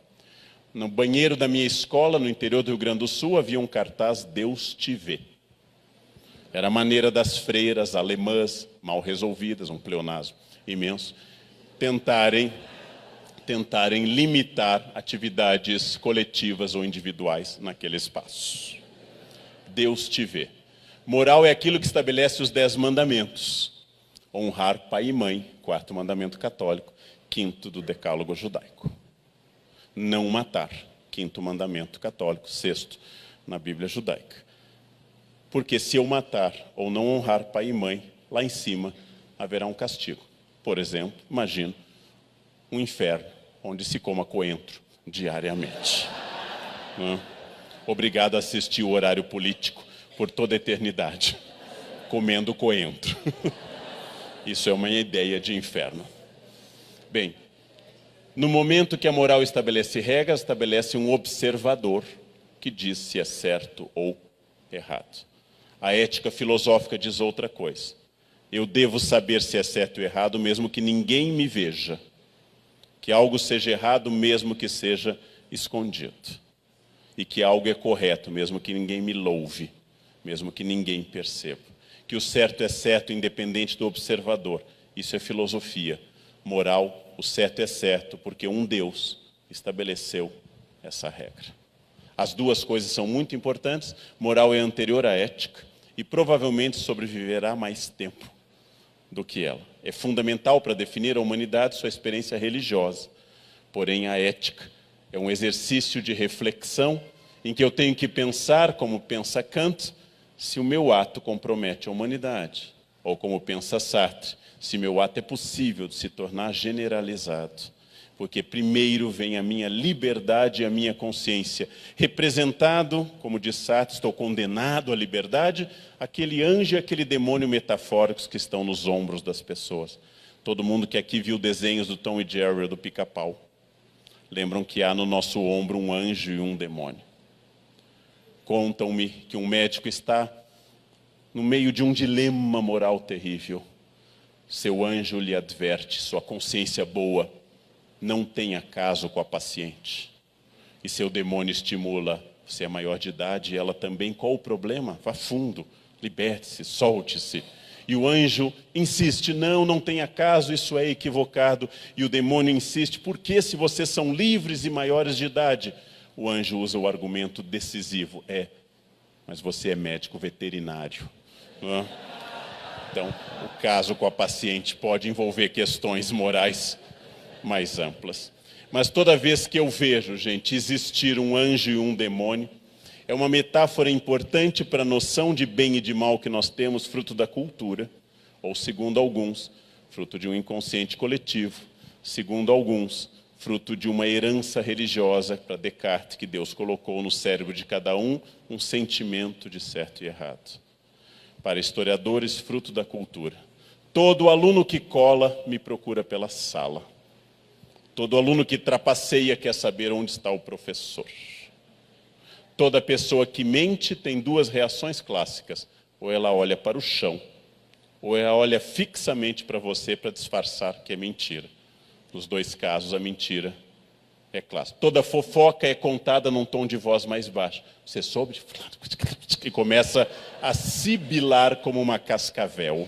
No banheiro da minha escola, no interior do Rio Grande do Sul, havia um cartaz "Deus te vê". Era a maneira das freiras alemãs, mal resolvidas, um pleonasmo imenso, tentarem limitar atividades coletivas ou individuais naquele espaço. Deus te vê. Moral é aquilo que estabelece os 10 mandamentos. Honrar pai e mãe, 4º mandamento católico, 5º do decálogo judaico. Não matar, 5º mandamento católico, 6º na Bíblia judaica. Porque se eu matar ou não honrar pai e mãe, lá em cima haverá um castigo. Por exemplo, imagino um inferno onde se coma coentro diariamente. Obrigado a assistir o horário político por toda a eternidade, comendo coentro. Isso é uma ideia de inferno. Bem, no momento que a moral estabelece regras, estabelece um observador que diz se é certo ou errado. A ética filosófica diz outra coisa. Eu devo saber se é certo ou errado, mesmo que ninguém me veja. Que algo seja errado, mesmo que seja escondido. E que algo é correto, mesmo que ninguém me louve, mesmo que ninguém perceba. Que o certo é certo, independente do observador. Isso é filosofia. Moral, o certo é certo, porque um Deus estabeleceu essa regra. As duas coisas são muito importantes. Moral é anterior à ética e provavelmente sobreviverá mais tempo do que ela. É fundamental para definir a humanidade sua experiência religiosa. Porém, a ética é um exercício de reflexão em que eu tenho que pensar, como pensa Kant, se o meu ato compromete a humanidade. Ou como pensa Sartre, se meu ato é possível de se tornar generalizado. porque primeiro vem a minha liberdade e a minha consciência. Representado, como diz Sartre, estou condenado à liberdade, aquele anjo e aquele demônio metafóricos que estão nos ombros das pessoas. Todo mundo que aqui viu desenhos do Tom e Jerry ou do Pica-Pau, lembram que há no nosso ombro um anjo e um demônio. Contam-me que um médico está no meio de um dilema moral terrível. Seu anjo lhe adverte, sua consciência boa, não tenha caso com a paciente. E seu demônio estimula, você é maior de idade e ela também, qual o problema? Vá fundo, liberte-se, solte-se. E o anjo insiste, não tenha caso, isso é equivocado. E o demônio insiste, porque se vocês são livres e maiores de idade? O anjo usa o argumento decisivo, mas você é médico veterinário. Não? Então, o caso com a paciente pode envolver questões morais mais amplas. Mas toda vez que eu vejo, gente, existir um anjo e um demônio, é uma metáfora importante para a noção de bem e de mal que nós temos, fruto da cultura, ou, segundo alguns, fruto de um inconsciente coletivo, segundo alguns, fruto de uma herança religiosa, para Descartes, que Deus colocou no cérebro de cada um sentimento de certo e errado. Para historiadores, fruto da cultura. Todo aluno que cola me procura pela sala. Todo aluno que trapaceia quer saber onde está o professor. Toda pessoa que mente tem duas reações clássicas. Ou ela olha para o chão, ou ela olha fixamente para você para disfarçar que é mentira. Nos dois casos, a mentira é clássica. Toda fofoca é contada num tom de voz mais baixo. Você soube de fulano? E começa a sibilar como uma cascavel.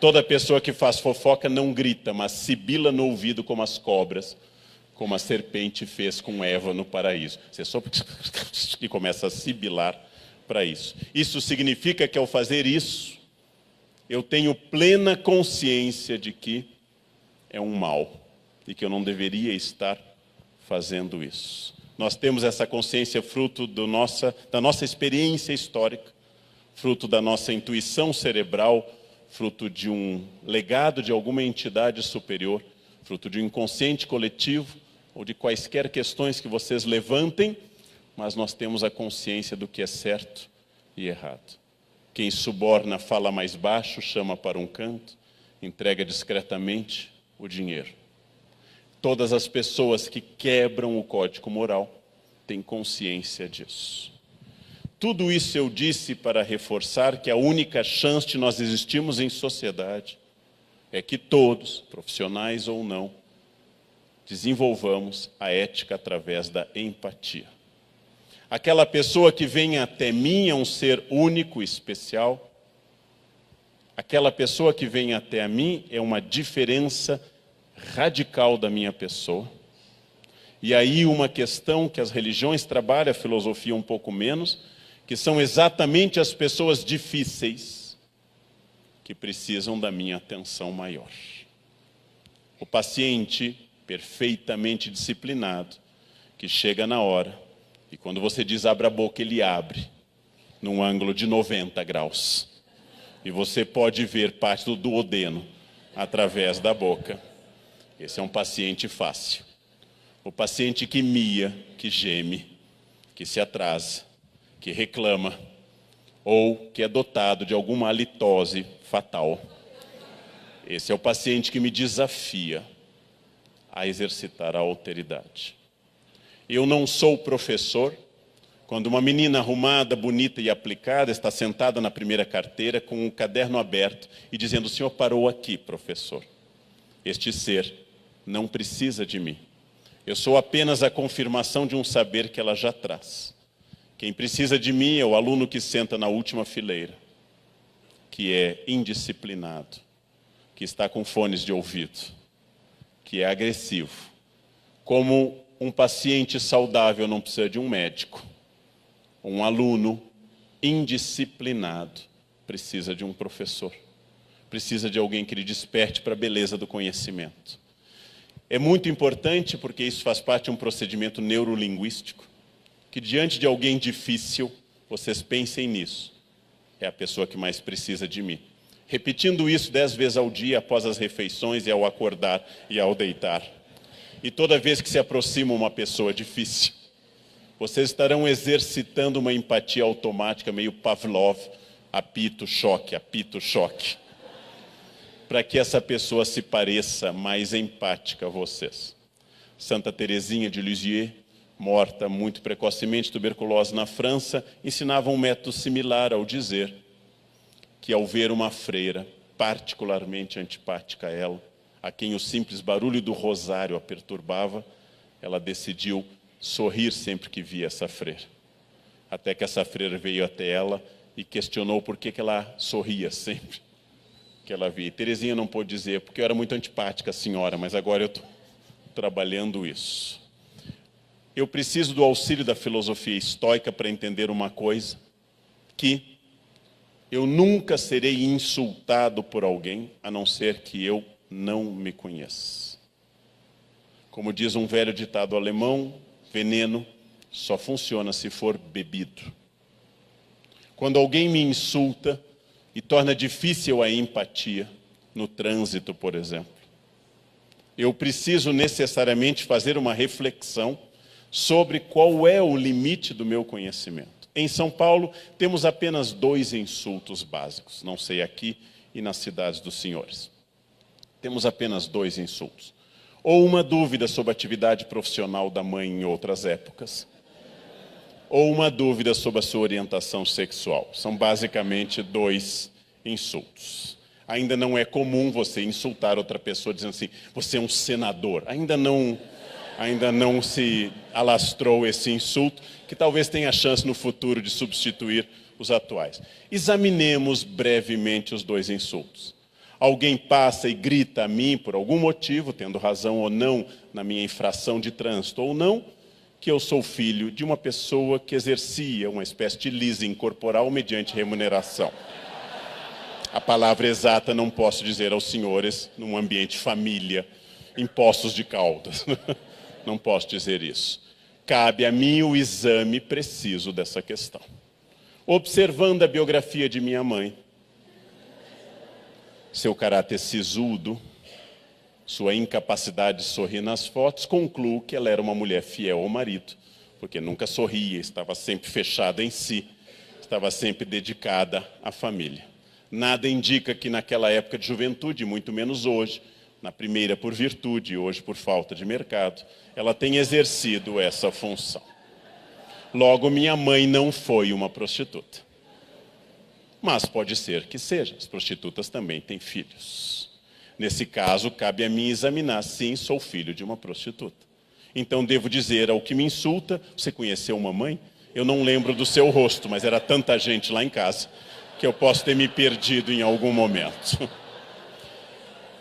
Toda pessoa que faz fofoca não grita, mas sibila no ouvido como as cobras, como a serpente fez com Eva no paraíso. Você soube e começa a sibilar para isso. Isso significa que ao fazer isso, eu tenho plena consciência de que é um mal e que eu não deveria estar fazendo isso. Nós temos essa consciência fruto da nossa experiência histórica, fruto da nossa intuição cerebral, fruto de um legado de alguma entidade superior, fruto de um inconsciente coletivo ou de quaisquer questões que vocês levantem, mas nós temos a consciência do que é certo e errado. Quem suborna fala mais baixo, chama para um canto, entrega discretamente o dinheiro. Todas as pessoas que quebram o código moral têm consciência disso. Tudo isso eu disse para reforçar que a única chance de nós existirmos em sociedade é que todos, profissionais ou não, desenvolvamos a ética através da empatia. Aquela pessoa que vem até mim é um ser único, especial. Aquela pessoa que vem até a mim é uma diferença radical da minha pessoa. E aí uma questão que as religiões trabalham, a filosofia um pouco menos, que são exatamente as pessoas difíceis que precisam da minha atenção maior. O paciente perfeitamente disciplinado, que chega na hora, e quando você diz abra a boca, ele abre, num ângulo de 90 graus. E você pode ver parte do duodeno através da boca. Esse é um paciente fácil. O paciente que mia, que geme, que se atrasa, que reclama, ou que é dotado de alguma halitose fatal. Esse é o paciente que me desafia a exercitar a alteridade. Eu não sou professor quando uma menina arrumada, bonita e aplicada está sentada na primeira carteira com o caderno aberto e dizendo: o senhor parou aqui, professor. Este ser não precisa de mim. Eu sou apenas a confirmação de um saber que ela já traz. Quem precisa de mim é o aluno que senta na última fileira, que é indisciplinado, que está com fones de ouvido, que é agressivo. Como um paciente saudável não precisa de um médico, um aluno indisciplinado precisa de um professor, precisa de alguém que lhe desperte para a beleza do conhecimento. É muito importante porque isso faz parte de um procedimento neurolinguístico, que diante de alguém difícil, vocês pensem nisso. É a pessoa que mais precisa de mim. Repetindo isso 10 vezes ao dia, após as refeições e ao acordar e ao deitar. E toda vez que se aproxima uma pessoa difícil, vocês estarão exercitando uma empatia automática, meio Pavlov, apito, choque, para que essa pessoa se pareça mais empática a vocês. Santa Teresinha de Lisieux, morta muito precocemente, tuberculose na França, ensinava um método similar ao dizer que, ao ver uma freira particularmente antipática a ela, a quem o simples barulho do rosário a perturbava, ela decidiu sorrir sempre que via essa freira. Até que essa freira veio até ela e questionou por que ela sorria sempre que ela via. E Teresinha não pôde dizer, porque eu era muito antipática, senhora, mas agora eu estou trabalhando isso. Eu preciso do auxílio da filosofia estoica para entender uma coisa, que eu nunca serei insultado por alguém, a não ser que eu não me conheça. Como diz um velho ditado alemão, veneno só funciona se for bebido. Quando alguém me insulta e torna difícil a empatia, no trânsito, por exemplo, eu preciso necessariamente fazer uma reflexão sobre qual é o limite do meu conhecimento. Em São Paulo, temos apenas 2 insultos básicos, não sei aqui e nas cidades dos senhores. Temos apenas 2 insultos. Ou uma dúvida sobre a atividade profissional da mãe em outras épocas, ou uma dúvida sobre a sua orientação sexual. São basicamente 2 insultos. Ainda não é comum você insultar outra pessoa dizendo assim, você é um senador. Ainda não se alastrou esse insulto, que talvez tenha chance no futuro de substituir os atuais. Examinemos brevemente os 2 insultos. Alguém passa e grita a mim por algum motivo, tendo razão ou não na minha infração de trânsito ou não, que eu sou filho de uma pessoa que exercia uma espécie de leasing corporal mediante remuneração. A palavra exata não posso dizer aos senhores num ambiente família, em Poços de Caldas. Não posso dizer isso. Cabe a mim o exame preciso dessa questão. Observando a biografia de minha mãe, seu caráter sisudo, sua incapacidade de sorrir nas fotos, concluo que ela era uma mulher fiel ao marido, porque nunca sorria, estava sempre fechada em si, estava sempre dedicada à família. Nada indica que naquela época de juventude, muito menos hoje, na primeira por virtude e hoje por falta de mercado, ela tem exercido essa função. Logo, minha mãe não foi uma prostituta. Mas pode ser que seja, as prostitutas também têm filhos. Nesse caso, cabe a mim examinar, sim, sou filho de uma prostituta. Então devo dizer ao que me insulta, você conheceu uma mãe? Eu não lembro do seu rosto, mas era tanta gente lá em casa, que eu posso ter me perdido em algum momento.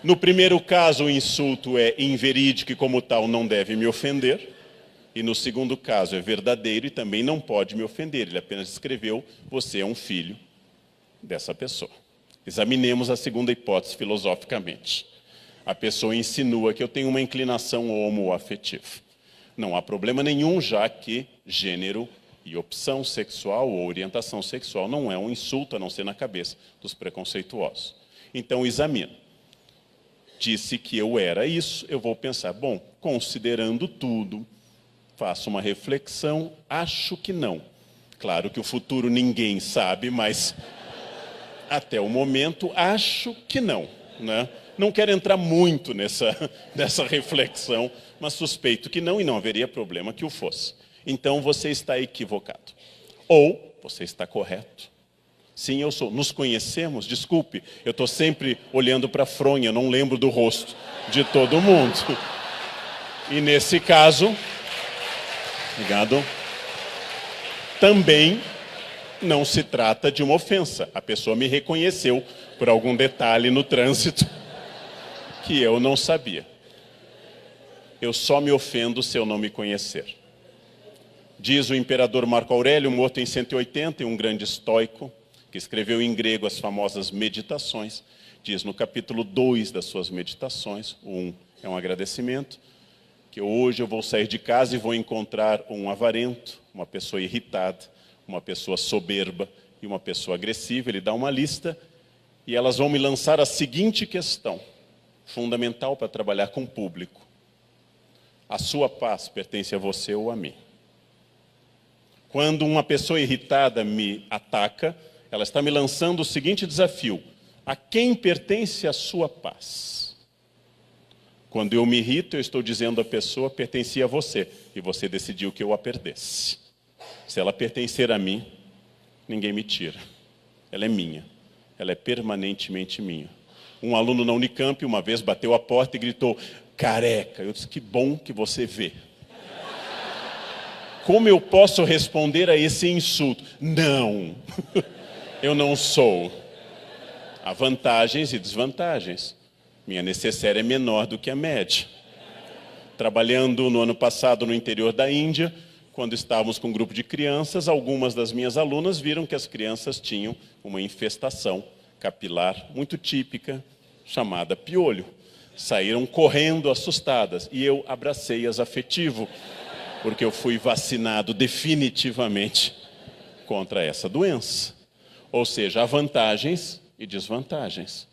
No primeiro caso, o insulto é inverídico e, como tal, não deve me ofender. E no segundo caso, é verdadeiro e também não pode me ofender. Ele apenas escreveu, você é um filho dessa pessoa. Examinemos a segunda hipótese filosoficamente. A pessoa insinua que eu tenho uma inclinação homoafetiva. Não há problema nenhum, já que gênero e opção sexual ou orientação sexual não é um insulto, a não ser na cabeça dos preconceituosos. Então, examino. Disse que eu era isso, eu vou pensar, bom, considerando tudo, faço uma reflexão, acho que não. Claro que o futuro ninguém sabe, mas até o momento acho que não, né? Não quero entrar muito nessa reflexão, mas suspeito que não e não haveria problema que o fosse. Então você está equivocado. Ou você está correto. Sim, eu sou. Nos conhecemos? Desculpe, eu estou sempre olhando para a fronha, não lembro do rosto de todo mundo. E nesse caso, obrigado, também não se trata de uma ofensa. A pessoa me reconheceu por algum detalhe no trânsito que eu não sabia. Eu só me ofendo se eu não me conhecer. Diz o imperador Marco Aurélio, morto em 180, um grande estoico, que escreveu em grego as famosas Meditações, diz no capítulo 2 das suas Meditações, o 1 é um agradecimento, que hoje eu vou sair de casa e vou encontrar um avarento, uma pessoa irritada, uma pessoa soberba e uma pessoa agressiva. Ele dá uma lista e elas vão me lançar a seguinte questão, fundamental para trabalhar com o público. A sua paz pertence a você ou a mim. Quando uma pessoa irritada me ataca, ela está me lançando o seguinte desafio: a quem pertence a sua paz? Quando eu me irrito, eu estou dizendo à pessoa: pertencia a você, e você decidiu que eu a perdesse. Se ela pertencer a mim, ninguém me tira. Ela é minha, ela é permanentemente minha. Um aluno na Unicamp uma vez bateu a porta e gritou: careca. Eu disse: que bom que você vê. Como eu posso responder a esse insulto? Não, eu não sou. Há vantagens e desvantagens. Minha necessaire é menor do que a média. Trabalhando no ano passado no interior da Índia, quando estávamos com um grupo de crianças, algumas das minhas alunas viram que as crianças tinham uma infestação capilar muito típica, chamada piolho. Saíram correndo assustadas e eu abracei-as afetivo, porque eu fui vacinado definitivamente contra essa doença. Ou seja, há vantagens e desvantagens.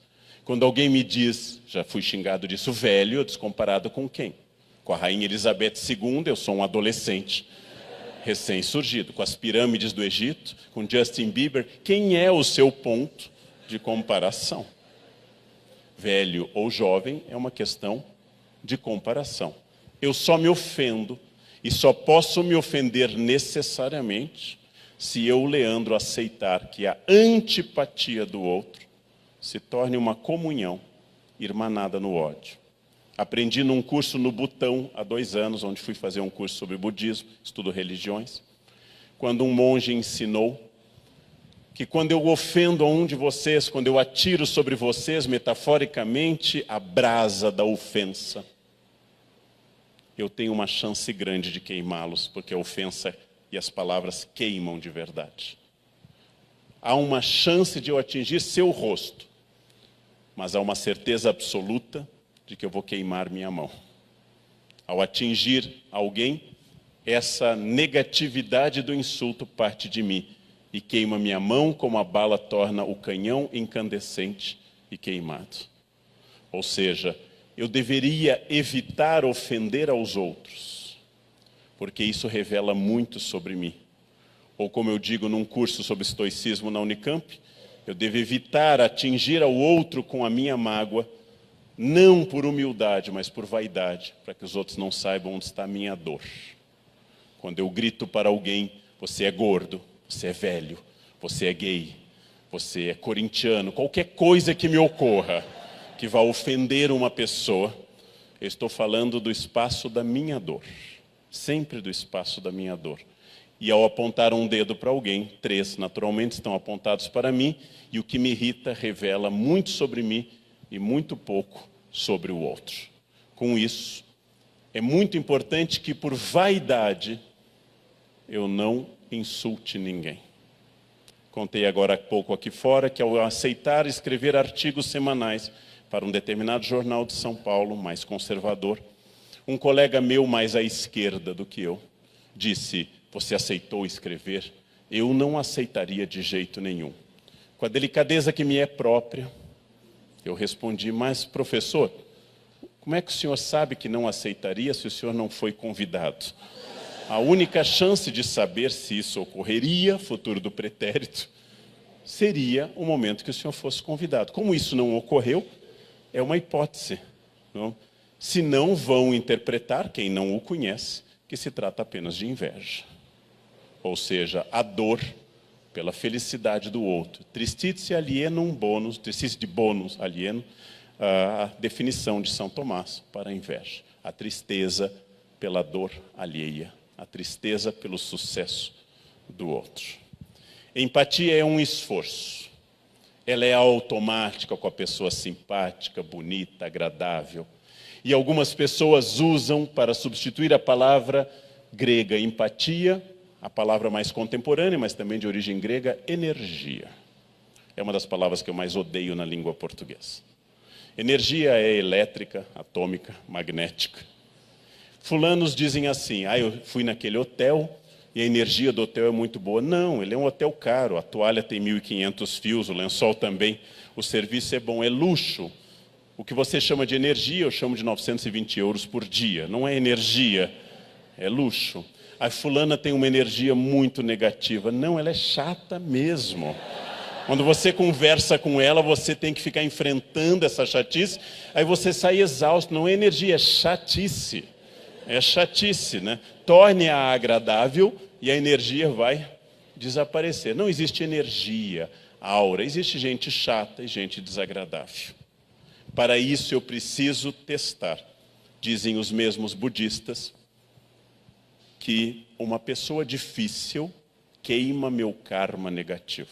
Quando alguém me diz, já fui xingado disso, velho, eu disse: comparado com quem? Com a rainha Elizabeth II, eu sou um adolescente recém-surgido. Com as pirâmides do Egito, com Justin Bieber, quem é o seu ponto de comparação? Velho ou jovem é uma questão de comparação. Eu só me ofendo e só posso me ofender necessariamente se eu, Leandro, aceitar que a antipatia do outro se torne uma comunhão irmanada no ódio. Aprendi num curso no Butão há 2 anos, onde fui fazer um curso sobre budismo, estudo religiões, quando um monge ensinou que quando eu ofendo a um de vocês, quando eu atiro sobre vocês, metaforicamente, a brasa da ofensa, eu tenho uma chance grande de queimá-los, porque a ofensa e as palavras queimam de verdade. Há uma chance de eu atingir seu rosto, mas há uma certeza absoluta de que eu vou queimar minha mão. Ao atingir alguém, essa negatividade do insulto parte de mim e queima minha mão como a bala torna o canhão incandescente e queimado. Ou seja, eu deveria evitar ofender aos outros, porque isso revela muito sobre mim. Ou como eu digo num curso sobre estoicismo na Unicamp, eu devo evitar atingir ao outro com a minha mágoa, não por humildade, mas por vaidade, para que os outros não saibam onde está a minha dor. Quando eu grito para alguém: você é gordo, você é velho, você é gay, você é corintiano, qualquer coisa que me ocorra, que vá ofender uma pessoa, eu estou falando do espaço da minha dor, sempre do espaço da minha dor. E ao apontar um dedo para alguém, 3 naturalmente estão apontados para mim, e o que me irrita revela muito sobre mim e muito pouco sobre o outro. Com isso, é muito importante que por vaidade eu não insulte ninguém. Contei agora há pouco aqui fora que ao aceitar escrever artigos semanais para um determinado jornal de São Paulo, mais conservador, um colega meu mais à esquerda do que eu disse: você aceitou escrever? Eu não aceitaria de jeito nenhum. Com a delicadeza que me é própria, eu respondi: mas professor, como é que o senhor sabe que não aceitaria se o senhor não foi convidado? A única chance de saber se isso ocorreria, futuro do pretérito, seria o momento que o senhor fosse convidado. Como isso não ocorreu, é uma hipótese. Não? Se não vão interpretar, quem não o conhece, que se trata apenas de inveja. Ou seja, a dor pela felicidade do outro. Tristitia alienum bonus, tristitia bonus alienum, a definição de São Tomás para a inveja. A tristeza pela dor alheia, a tristeza pelo sucesso do outro. Empatia é um esforço. Ela é automática com a pessoa simpática, bonita, agradável. E algumas pessoas usam para substituir a palavra grega empatia, a palavra mais contemporânea, mas também de origem grega, energia. É uma das palavras que eu mais odeio na língua portuguesa. Energia é elétrica, atômica, magnética. Fulanos dizem assim: eu fui naquele hotel e a energia do hotel é muito boa. Não, ele é um hotel caro, a toalha tem 1.500 fios, o lençol também, o serviço é bom, é luxo. O que você chama de energia, eu chamo de 920 euros por dia. Não é energia, é luxo. A fulana tem uma energia muito negativa. Não, ela é chata mesmo. Quando você conversa com ela, você tem que ficar enfrentando essa chatice, aí você sai exausto. Não é energia, é chatice. É chatice, né? Torne-a agradável e a energia vai desaparecer. Não existe energia, aura. Existe gente chata e gente desagradável. Para isso eu preciso testar. Dizem os mesmos budistas que uma pessoa difícil queima meu karma negativo.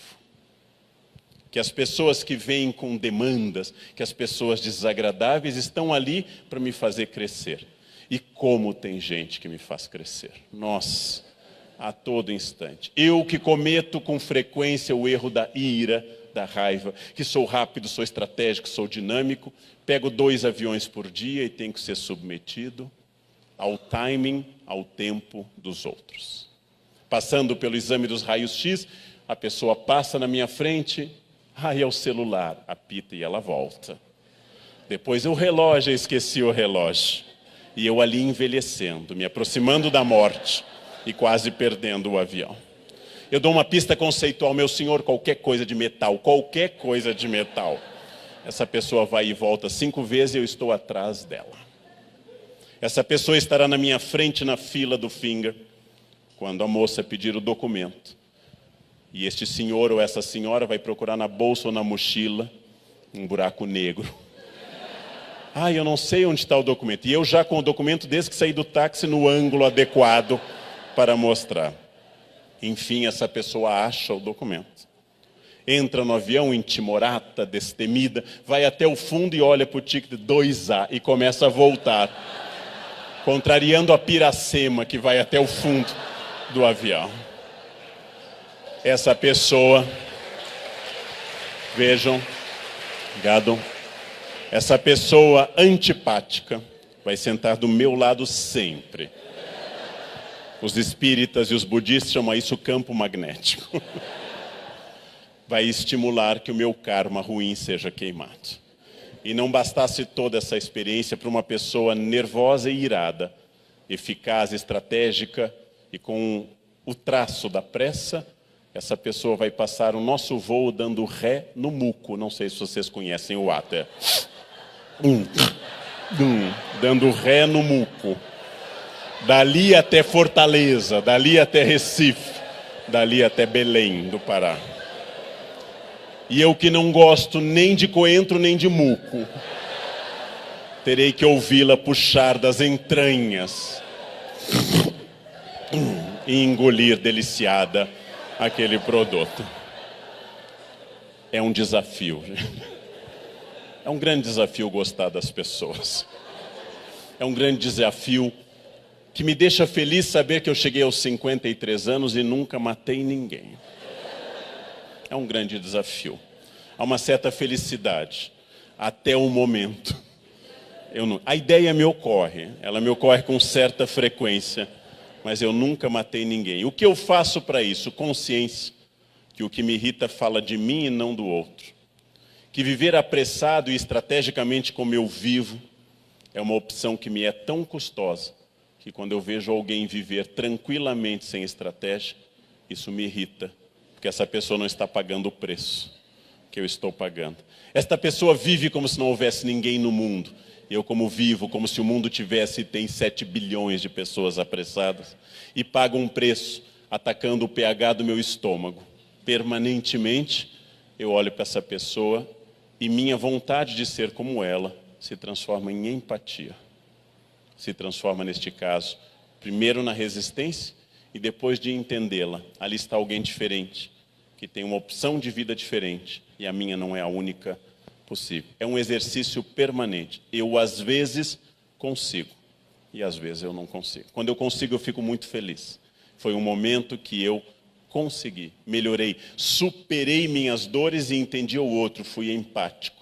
Que as pessoas que vêm com demandas, que as pessoas desagradáveis estão ali para me fazer crescer. E como tem gente que me faz crescer. Nossa, a todo instante. Eu que cometo com frequência o erro da ira, da raiva, que sou rápido, sou estratégico, sou dinâmico, pego 2 aviões por dia e tenho que ser submetido ao timing, ao tempo dos outros. Passando pelo exame dos raios-x, a pessoa passa na minha frente, é o celular, apita e ela volta. Depois o relógio, eu esqueci o relógio. E eu ali envelhecendo, me aproximando da morte e quase perdendo o avião. Eu dou uma pista conceitual, meu senhor, qualquer coisa de metal, qualquer coisa de metal. Essa pessoa vai e volta 5 vezes e eu estou atrás dela. Essa pessoa estará na minha frente na fila do finger, quando a moça pedir o documento. E este senhor ou essa senhora vai procurar na bolsa ou na mochila um buraco negro. Eu não sei onde está o documento. E eu já com o documento desde que saí do táxi no ângulo adequado para mostrar. Enfim, essa pessoa acha o documento. Entra no avião intimorata, destemida, vai até o fundo e olha para o ticket 2A e começa a voltar. Contrariando a piracema que vai até o fundo do avião. Essa pessoa, vejam, obrigado. Essa pessoa antipática vai sentar do meu lado sempre. Os espíritas e os budistas chamam isso campo magnético. Vai estimular que o meu karma ruim seja queimado. E não bastasse toda essa experiência para uma pessoa nervosa e irada, eficaz, estratégica e com o traço da pressa, essa pessoa vai passar o nosso voo dando ré no muco. Não sei se vocês conhecem o ato. Dando ré no muco. Dali até Fortaleza, dali até Recife, dali até Belém do Pará. E eu que não gosto nem de coentro nem de muco, terei que ouvi-la puxar das entranhas e engolir deliciada aquele produto. É um desafio. É um grande desafio gostar das pessoas. É um grande desafio que me deixa feliz saber que eu cheguei aos 53 anos e nunca matei ninguém. É um grande desafio. Há uma certa felicidade, até o momento. A ideia ela me ocorre com certa frequência, mas eu nunca matei ninguém. O que eu faço para isso? Consciência, que o que me irrita fala de mim e não do outro. Que viver apressado e estrategicamente como eu vivo é uma opção que me é tão custosa, que quando eu vejo alguém viver tranquilamente sem estratégia, isso me irrita, porque essa pessoa não está pagando o preço que eu estou pagando. Esta pessoa vive como se não houvesse ninguém no mundo. Eu como vivo, como se o mundo tivesse e tem 7 bilhões de pessoas apressadas, e pago um preço atacando o pH do meu estômago. Permanentemente, eu olho para essa pessoa e minha vontade de ser como ela se transforma em empatia. Se transforma, neste caso, primeiro na resistência e depois de entendê-la. Ali está alguém diferente, que tem uma opção de vida diferente e a minha não é a única possível. É um exercício permanente. Eu, às vezes, consigo e às vezes eu não consigo. Quando eu consigo, eu fico muito feliz. Foi um momento que eu consegui, melhorei, superei minhas dores e entendi o outro, fui empático.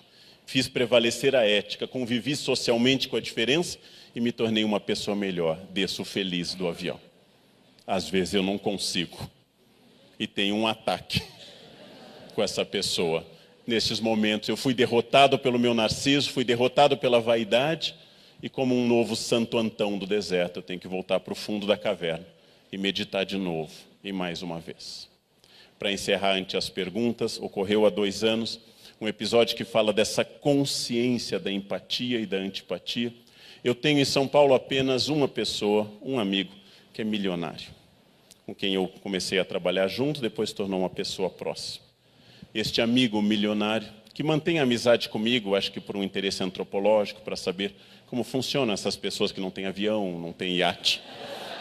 Fiz prevalecer a ética, convivi socialmente com a diferença e me tornei uma pessoa melhor. Desço feliz do avião. Às vezes eu não consigo e tenho um ataque com essa pessoa. nesses momentos. Eu fui derrotado pelo meu narciso, fui derrotado pela vaidade, e como um novo Santo Antão do deserto, eu tenho que voltar para o fundo da caverna e meditar de novo, e mais uma vez. Para encerrar ante as perguntas, ocorreu há 2 anos um episódio que fala dessa consciência da empatia e da antipatia. Eu tenho em São Paulo apenas uma pessoa, um amigo, que é milionário, com quem eu comecei a trabalhar junto, depois se tornou uma pessoa próxima. Este amigo milionário, que mantém amizade comigo, acho que por um interesse antropológico, para saber como funcionam essas pessoas que não têm avião, não têm iate,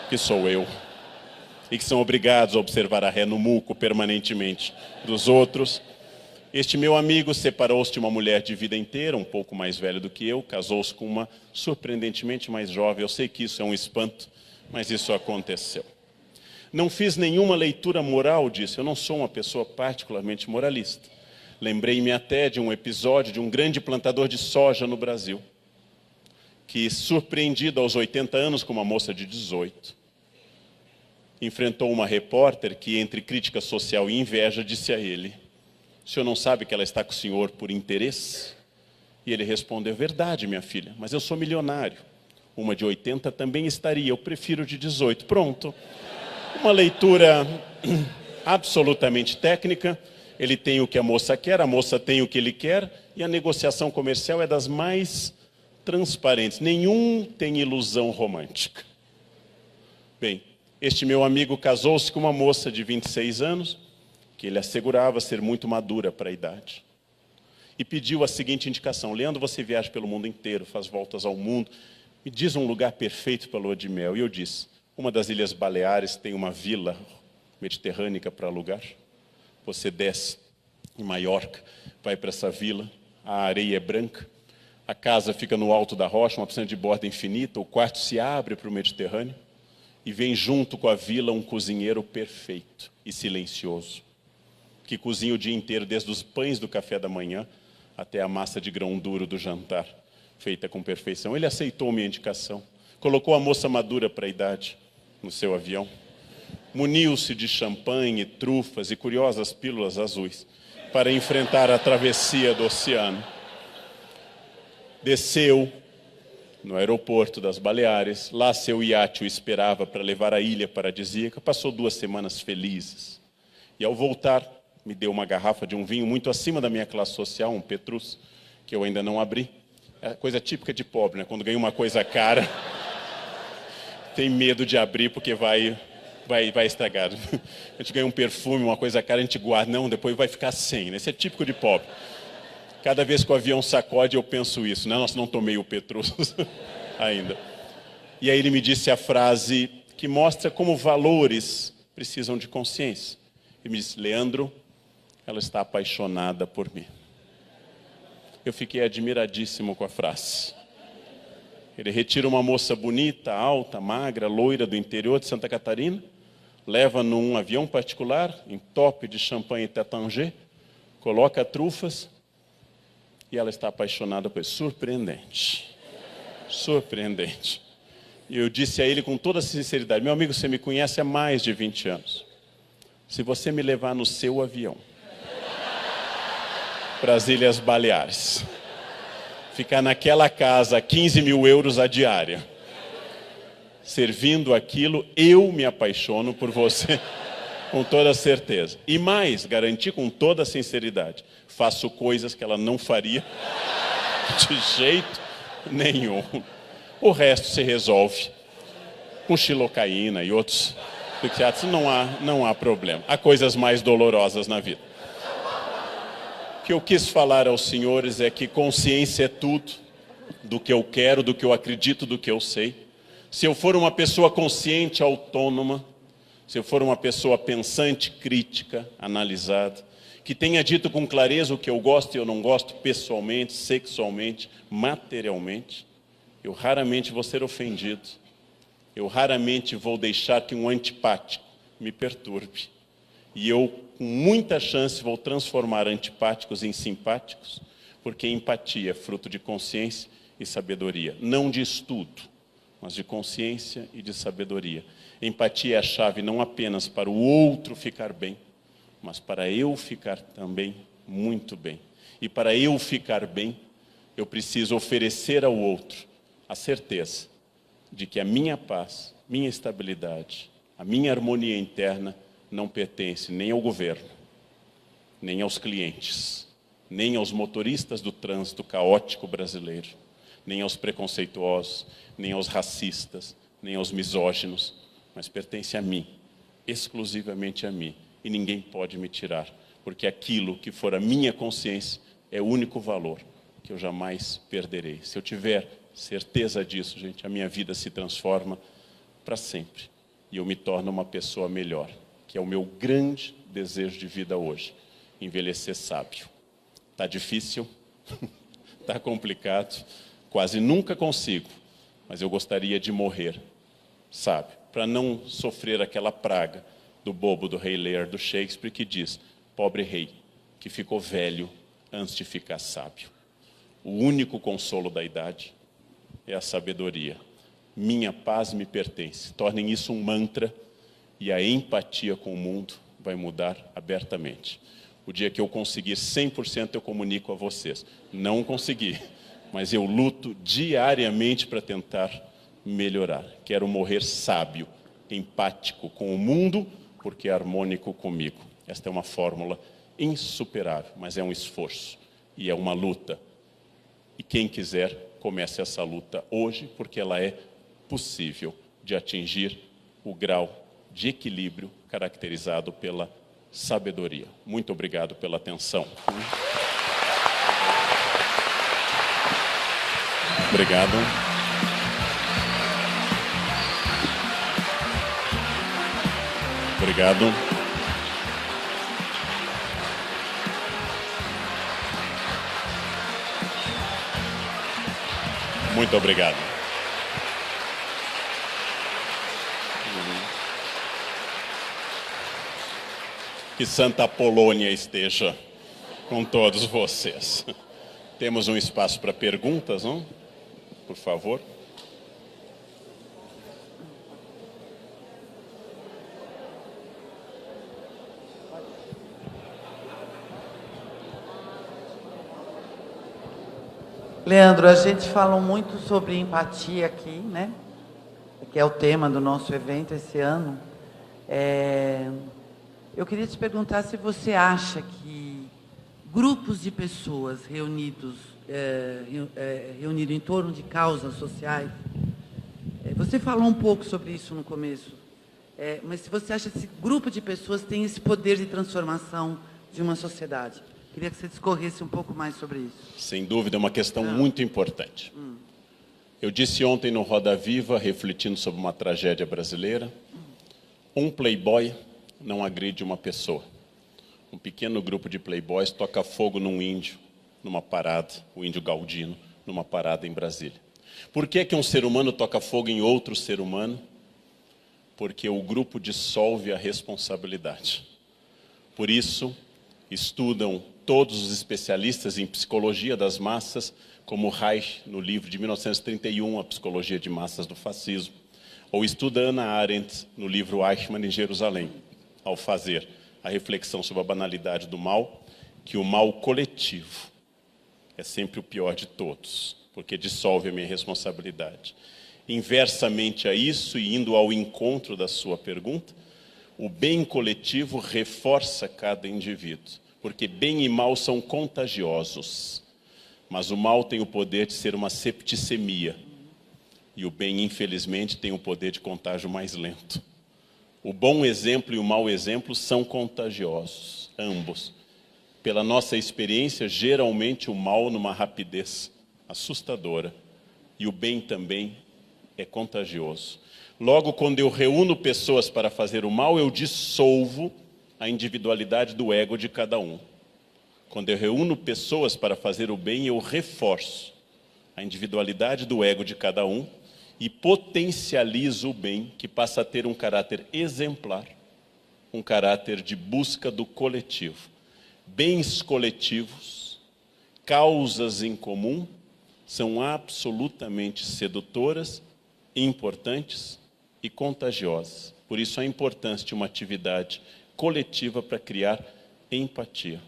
que sou eu, e que são obrigados a observar a ré no muco permanentemente dos outros. Este meu amigo separou-se de uma mulher de vida inteira, um pouco mais velha do que eu, casou-se com uma surpreendentemente mais jovem. Eu sei que isso é um espanto, mas isso aconteceu. Não fiz nenhuma leitura moral disso, eu não sou uma pessoa particularmente moralista. Lembrei-me até de um episódio de um grande plantador de soja no Brasil, que, surpreendido aos 80 anos com uma moça de 18, enfrentou uma repórter que, entre crítica social e inveja, disse a ele: "O senhor não sabe que ela está com o senhor por interesse?" E ele respondeu: "Verdade, minha filha, mas eu sou milionário. Uma de 80 também estaria, eu prefiro de 18. Pronto. Uma leitura absolutamente técnica. Ele tem o que a moça quer, a moça tem o que ele quer, e a negociação comercial é das mais transparentes. Nenhum tem ilusão romântica. Bem, este meu amigo casou-se com uma moça de 26 anos, que ele assegurava ser muito madura para a idade. E pediu a seguinte indicação: "Leandro, você viaja pelo mundo inteiro, faz voltas ao mundo, me diz um lugar perfeito para a lua de mel." E eu disse: "Uma das Ilhas Baleares tem uma vila mediterrânea para alugar. Você desce em Maiorca, vai para essa vila, a areia é branca, a casa fica no alto da rocha, uma piscina de borda infinita, o quarto se abre para o Mediterrâneo, e vem junto com a vila um cozinheiro perfeito e silencioso, que cozinha o dia inteiro, desde os pães do café da manhã até a massa de grão duro do jantar, feita com perfeição." Ele aceitou minha indicação, colocou a moça madura para a idade no seu avião, muniu-se de champanhe, trufas e curiosas pílulas azuis para enfrentar a travessia do oceano. Desceu no aeroporto das Baleares, lá seu iate o esperava para levar à ilha paradisíaca, passou 2 semanas felizes. E ao voltar, me deu uma garrafa de um vinho muito acima da minha classe social, um Petrus, que eu ainda não abri. É coisa típica de pobre, né? Quando ganha uma coisa cara, tem medo de abrir porque vai estragar. A gente ganha um perfume, uma coisa cara, a gente guarda. Não, depois vai ficar sem, né? Isso é típico de pobre. Cada vez que o avião sacode, eu penso isso, né? Nossa, não tomei o Petrus ainda. E aí ele me disse a frase que mostra como valores precisam de consciência. Ele me disse: "Leandro, ela está apaixonada por mim." Eu fiquei admiradíssimo com a frase. Ele retira uma moça bonita, alta, magra, loira do interior de Santa Catarina, leva num avião particular, entope de champanhe Taittinger, coloca trufas, e ela está apaixonada por ele. Surpreendente. Surpreendente. E eu disse a ele com toda sinceridade: "Meu amigo, você me conhece há mais de 20 anos. Se você me levar no seu avião para as Ilhas Baleares, ficar naquela casa a 15 mil euros a diária, servindo aquilo, eu me apaixono por você com toda certeza. E mais, garanti com toda sinceridade, faço coisas que ela não faria de jeito nenhum. O resto se resolve com xilocaína e outros psiquiatras, não há problema. Há coisas mais dolorosas na vida. O que eu quis falar aos senhores é que consciência é tudo, do que eu quero, do que eu acredito, do que eu sei. Se eu for uma pessoa consciente, autônoma, se eu for uma pessoa pensante, crítica, analisada, que tenha dito com clareza o que eu gosto e eu não gosto pessoalmente, sexualmente, materialmente, eu raramente vou ser ofendido. Eu raramente vou deixar que um antipático me perturbe. E eu, com muita chance, vou transformar antipáticos em simpáticos, porque empatia é fruto de consciência e sabedoria. Não de estudo, mas de consciência e de sabedoria. Empatia é a chave não apenas para o outro ficar bem, mas para eu ficar também muito bem. E para eu ficar bem, eu preciso oferecer ao outro a certeza de que a minha paz, minha estabilidade, a minha harmonia interna não pertence nem ao governo, nem aos clientes, nem aos motoristas do trânsito caótico brasileiro, nem aos preconceituosos, nem aos racistas, nem aos misóginos, mas pertence a mim, exclusivamente a mim. E ninguém pode me tirar, porque aquilo que for a minha consciência é o único valor que eu jamais perderei. Se eu tiver certeza disso, gente, a minha vida se transforma para sempre. E eu me torno uma pessoa melhor, que é o meu grande desejo de vida hoje, envelhecer sábio. Está difícil, está complicado, quase nunca consigo, mas eu gostaria de morrer sábio, para não sofrer aquela praga do bobo do Rei Lear, do Shakespeare, que diz: pobre rei, que ficou velho antes de ficar sábio. O único consolo da idade é a sabedoria. Minha paz me pertence. Tornem isso um mantra e a empatia com o mundo vai mudar abertamente. O dia que eu conseguir 100%, eu comunico a vocês. Não consegui, mas eu luto diariamente para tentar melhorar. Quero morrer sábio, empático com o mundo, porque é harmônico comigo. Esta é uma fórmula insuperável, mas é um esforço e é uma luta. E quem quiser, comece essa luta hoje, porque ela é possível de atingir o grau de equilíbrio caracterizado pela sabedoria. Muito obrigado pela atenção. Obrigado. Obrigado. Muito obrigado. Que Santa Polônia esteja com todos vocês. Temos um espaço para perguntas, não? Por favor. Leandro, a gente falou muito sobre empatia aqui, né? Que é o tema do nosso evento esse ano. Eu queria te perguntar se você acha que grupos de pessoas reunidos em torno de causas sociais, você falou um pouco sobre isso no começo, mas se você acha que esse grupo de pessoas tem esse poder de transformação de uma sociedade. Queria que você discorresse um pouco mais sobre isso. Sem dúvida, é uma questão muito importante. Eu disse ontem no Roda Viva, refletindo sobre uma tragédia brasileira, um playboy não agride uma pessoa. Um pequeno grupo de playboys toca fogo num índio, numa parada, o índio Galdino, numa parada em Brasília. Por que que um ser humano toca fogo em outro ser humano? Porque o grupo dissolve a responsabilidade. Por isso, estudam todos os especialistas em psicologia das massas, como Reich, no livro de 1931, A Psicologia de Massas do Fascismo, ou estuda Hannah Arendt, no livro Eichmann em Jerusalém, ao fazer a reflexão sobre a banalidade do mal, que o mal coletivo é sempre o pior de todos, porque dissolve a minha responsabilidade. Inversamente a isso, e indo ao encontro da sua pergunta, o bem coletivo reforça cada indivíduo, porque bem e mal são contagiosos, mas o mal tem o poder de ser uma septicemia, e o bem, infelizmente, tem o poder de contágio mais lento. O bom exemplo e o mau exemplo são contagiosos, ambos. Pela nossa experiência, geralmente o mal numa rapidez assustadora, e o bem também é contagioso. Logo, quando eu reúno pessoas para fazer o mal, eu dissolvo a individualidade do ego de cada um. Quando eu reúno pessoas para fazer o bem, eu reforço a individualidade do ego de cada um e potencializo o bem, que passa a ter um caráter exemplar, um caráter de busca do coletivo. Bens coletivos, causas em comum, são absolutamente sedutoras, importantes e contagiosas. Por isso a importância de uma atividade coletiva para criar empatia.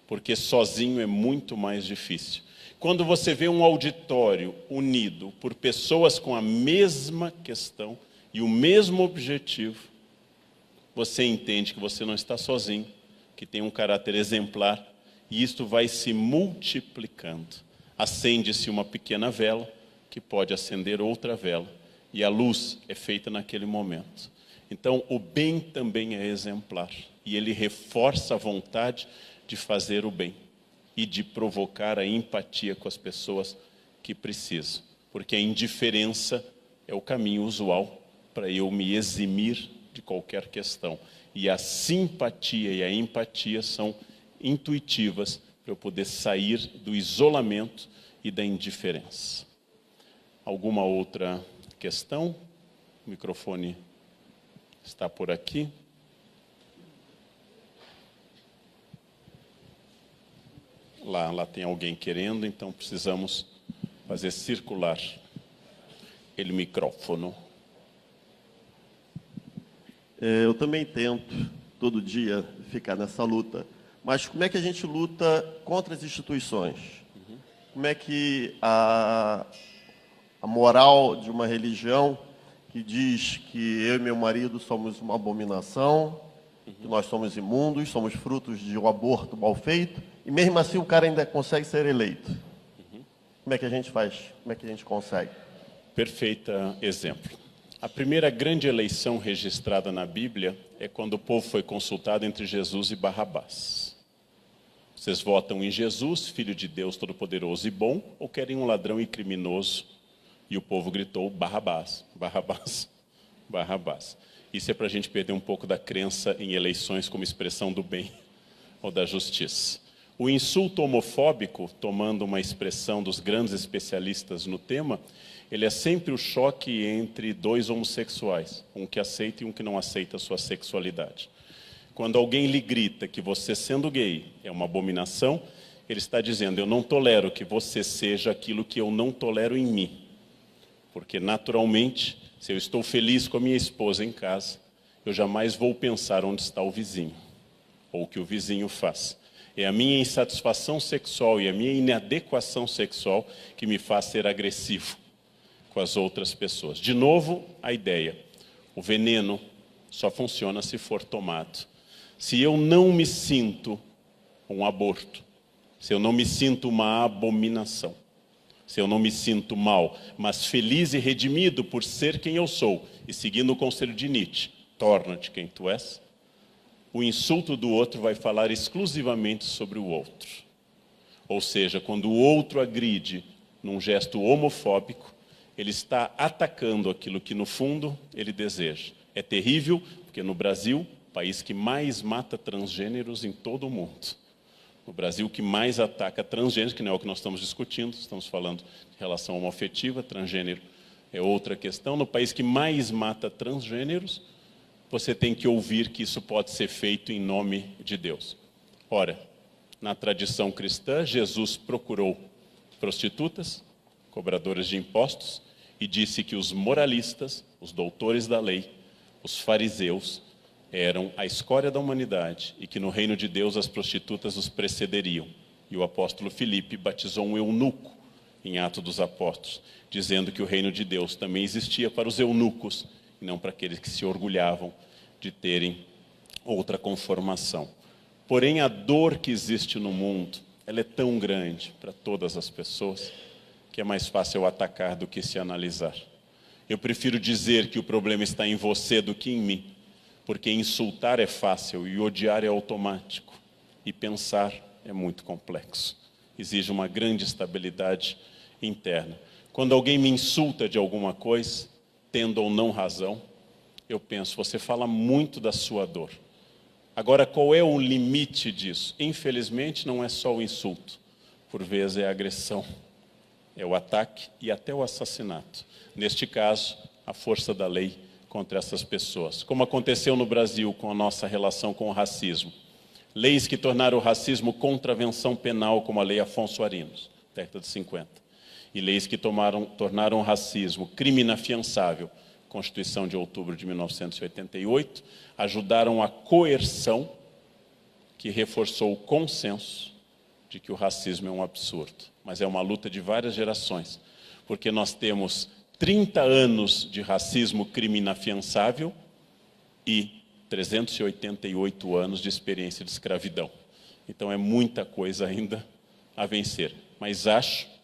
porque sozinho é muito mais difícil. Quando você vê um auditório unido por pessoas com a mesma questão e o mesmo objetivo, você entende que você não está sozinho, que tem um caráter exemplar, e isto vai se multiplicando. Acende-se uma pequena vela, que pode acender outra vela, e a luz é feita naquele momento. Então, o bem também é exemplar, e ele reforça a vontade de fazer o bem e de provocar a empatia com as pessoas que precisam, porque a indiferença é o caminho usual para eu me eximir de qualquer questão. E a simpatia e a empatia são intuitivas para eu poder sair do isolamento e da indiferença. Alguma outra questão? O microfone está por aqui. Lá tem alguém querendo, então precisamos fazer circular o microfone. Eu também tento, todo dia, ficar nessa luta. Mas como é que a gente luta contra as instituições? Como é que a moral de uma religião que diz que eu e meu marido somos uma abominação, que nós somos imundos, somos frutos de um aborto mal feito, e mesmo assim o cara ainda consegue ser eleito? Como é que a gente faz? Como é que a gente consegue? Perfeito exemplo. A primeira grande eleição registrada na Bíblia é quando o povo foi consultado entre Jesus e Barrabás. Vocês votam em Jesus, Filho de Deus Todo-Poderoso e bom, ou querem um ladrão e criminoso? E o povo gritou, Barrabás, Barrabás, Barrabás. Isso é para a gente perder um pouco da crença em eleições como expressão do bem ou da justiça. O insulto homofóbico, tomando uma expressão dos grandes especialistas no tema, ele é sempre o choque entre dois homossexuais, um que aceita e um que não aceita a sua sexualidade. Quando alguém lhe grita que você, sendo gay, é uma abominação, ele está dizendo, eu não tolero que você seja aquilo que eu não tolero em mim. Porque, naturalmente, se eu estou feliz com a minha esposa em casa, eu jamais vou pensar onde está o vizinho, ou o que o vizinho faz. É a minha insatisfação sexual e a minha inadequação sexual que me faz ser agressivo com as outras pessoas. De novo, a ideia. O veneno só funciona se for tomado. Se eu não me sinto um aborto, se eu não me sinto uma abominação, se eu não me sinto mal, mas feliz e redimido por ser quem eu sou, e seguindo o conselho de Nietzsche, torna-te quem tu és, o insulto do outro vai falar exclusivamente sobre o outro. Ou seja, quando o outro agride num gesto homofóbico, ele está atacando aquilo que, no fundo, ele deseja. É terrível, porque no Brasil, país que mais mata transgêneros em todo o mundo. No Brasil, que mais ataca transgêneros, que não é o que nós estamos discutindo, estamos falando de relação homoafetiva, transgênero é outra questão. No país que mais mata transgêneros, você tem que ouvir que isso pode ser feito em nome de Deus. Ora, na tradição cristã, Jesus procurou prostitutas, cobradoras de impostos, e disse que os moralistas, os doutores da lei, os fariseus, eram a escória da humanidade e que no reino de Deus as prostitutas os precederiam. E o apóstolo Filipe batizou um eunuco em Atos dos Apóstolos, dizendo que o reino de Deus também existia para os eunucos e não para aqueles que se orgulhavam de terem outra conformação. Porém, a dor que existe no mundo, ela é tão grande para todas as pessoas que é mais fácil eu atacar do que se analisar. Eu prefiro dizer que o problema está em você do que em mim, porque insultar é fácil e odiar é automático, e pensar é muito complexo. Exige uma grande estabilidade interna. Quando alguém me insulta de alguma coisa, tendo ou não razão, eu penso, você fala muito da sua dor. Agora, qual é o limite disso? Infelizmente, não é só o insulto. Por vezes é a agressão, é o ataque e até o assassinato. Neste caso, a força da lei contra essas pessoas. Como aconteceu no Brasil com a nossa relação com o racismo. Leis que tornaram o racismo contravenção penal, como a Lei Afonso Arinos, década de 50. E leis que tornaram o racismo crime inafiançável, Constituição de outubro de 1988, ajudaram a coerção, que reforçou o consenso de que o racismo é um absurdo, mas é uma luta de várias gerações, porque nós temos 30 anos de racismo crime inafiançável e 388 anos de experiência de escravidão. Então é muita coisa ainda a vencer, mas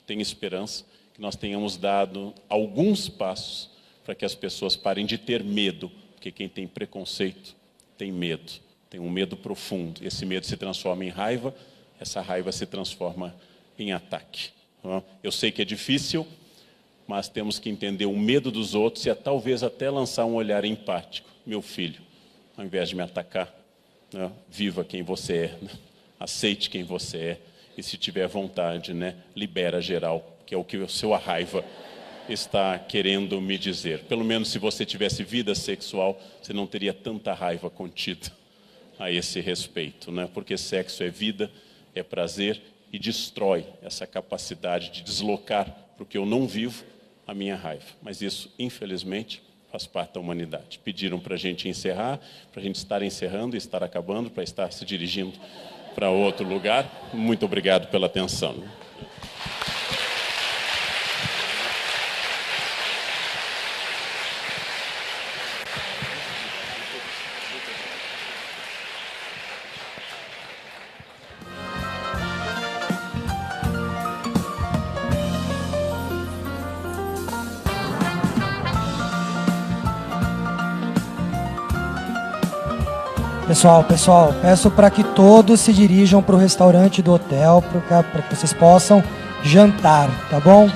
tenho esperança que nós tenhamos dado alguns passos para que as pessoas parem de ter medo, porque quem tem preconceito tem medo, tem um medo profundo. Esse medo se transforma em raiva, essa raiva se transforma em ataque. Eu sei que é difícil, mas temos que entender o medo dos outros e talvez até lançar um olhar empático. Meu filho, ao invés de me atacar, viva quem você é, aceite quem você é, e se tiver vontade, libera geral, que é o que a sua raiva está querendo me dizer. Pelo menos se você tivesse vida sexual, você não teria tanta raiva contida a esse respeito, porque sexo é vida, é prazer e destrói essa capacidade de deslocar para o que eu não vivo a minha raiva. Mas isso, infelizmente, faz parte da humanidade. Pediram para a gente encerrar, para a gente estar encerrando e estar acabando, para estar se dirigindo para outro lugar. Muito obrigado pela atenção. Pessoal, peço para que todos se dirijam para o restaurante do hotel, para que vocês possam jantar, tá bom?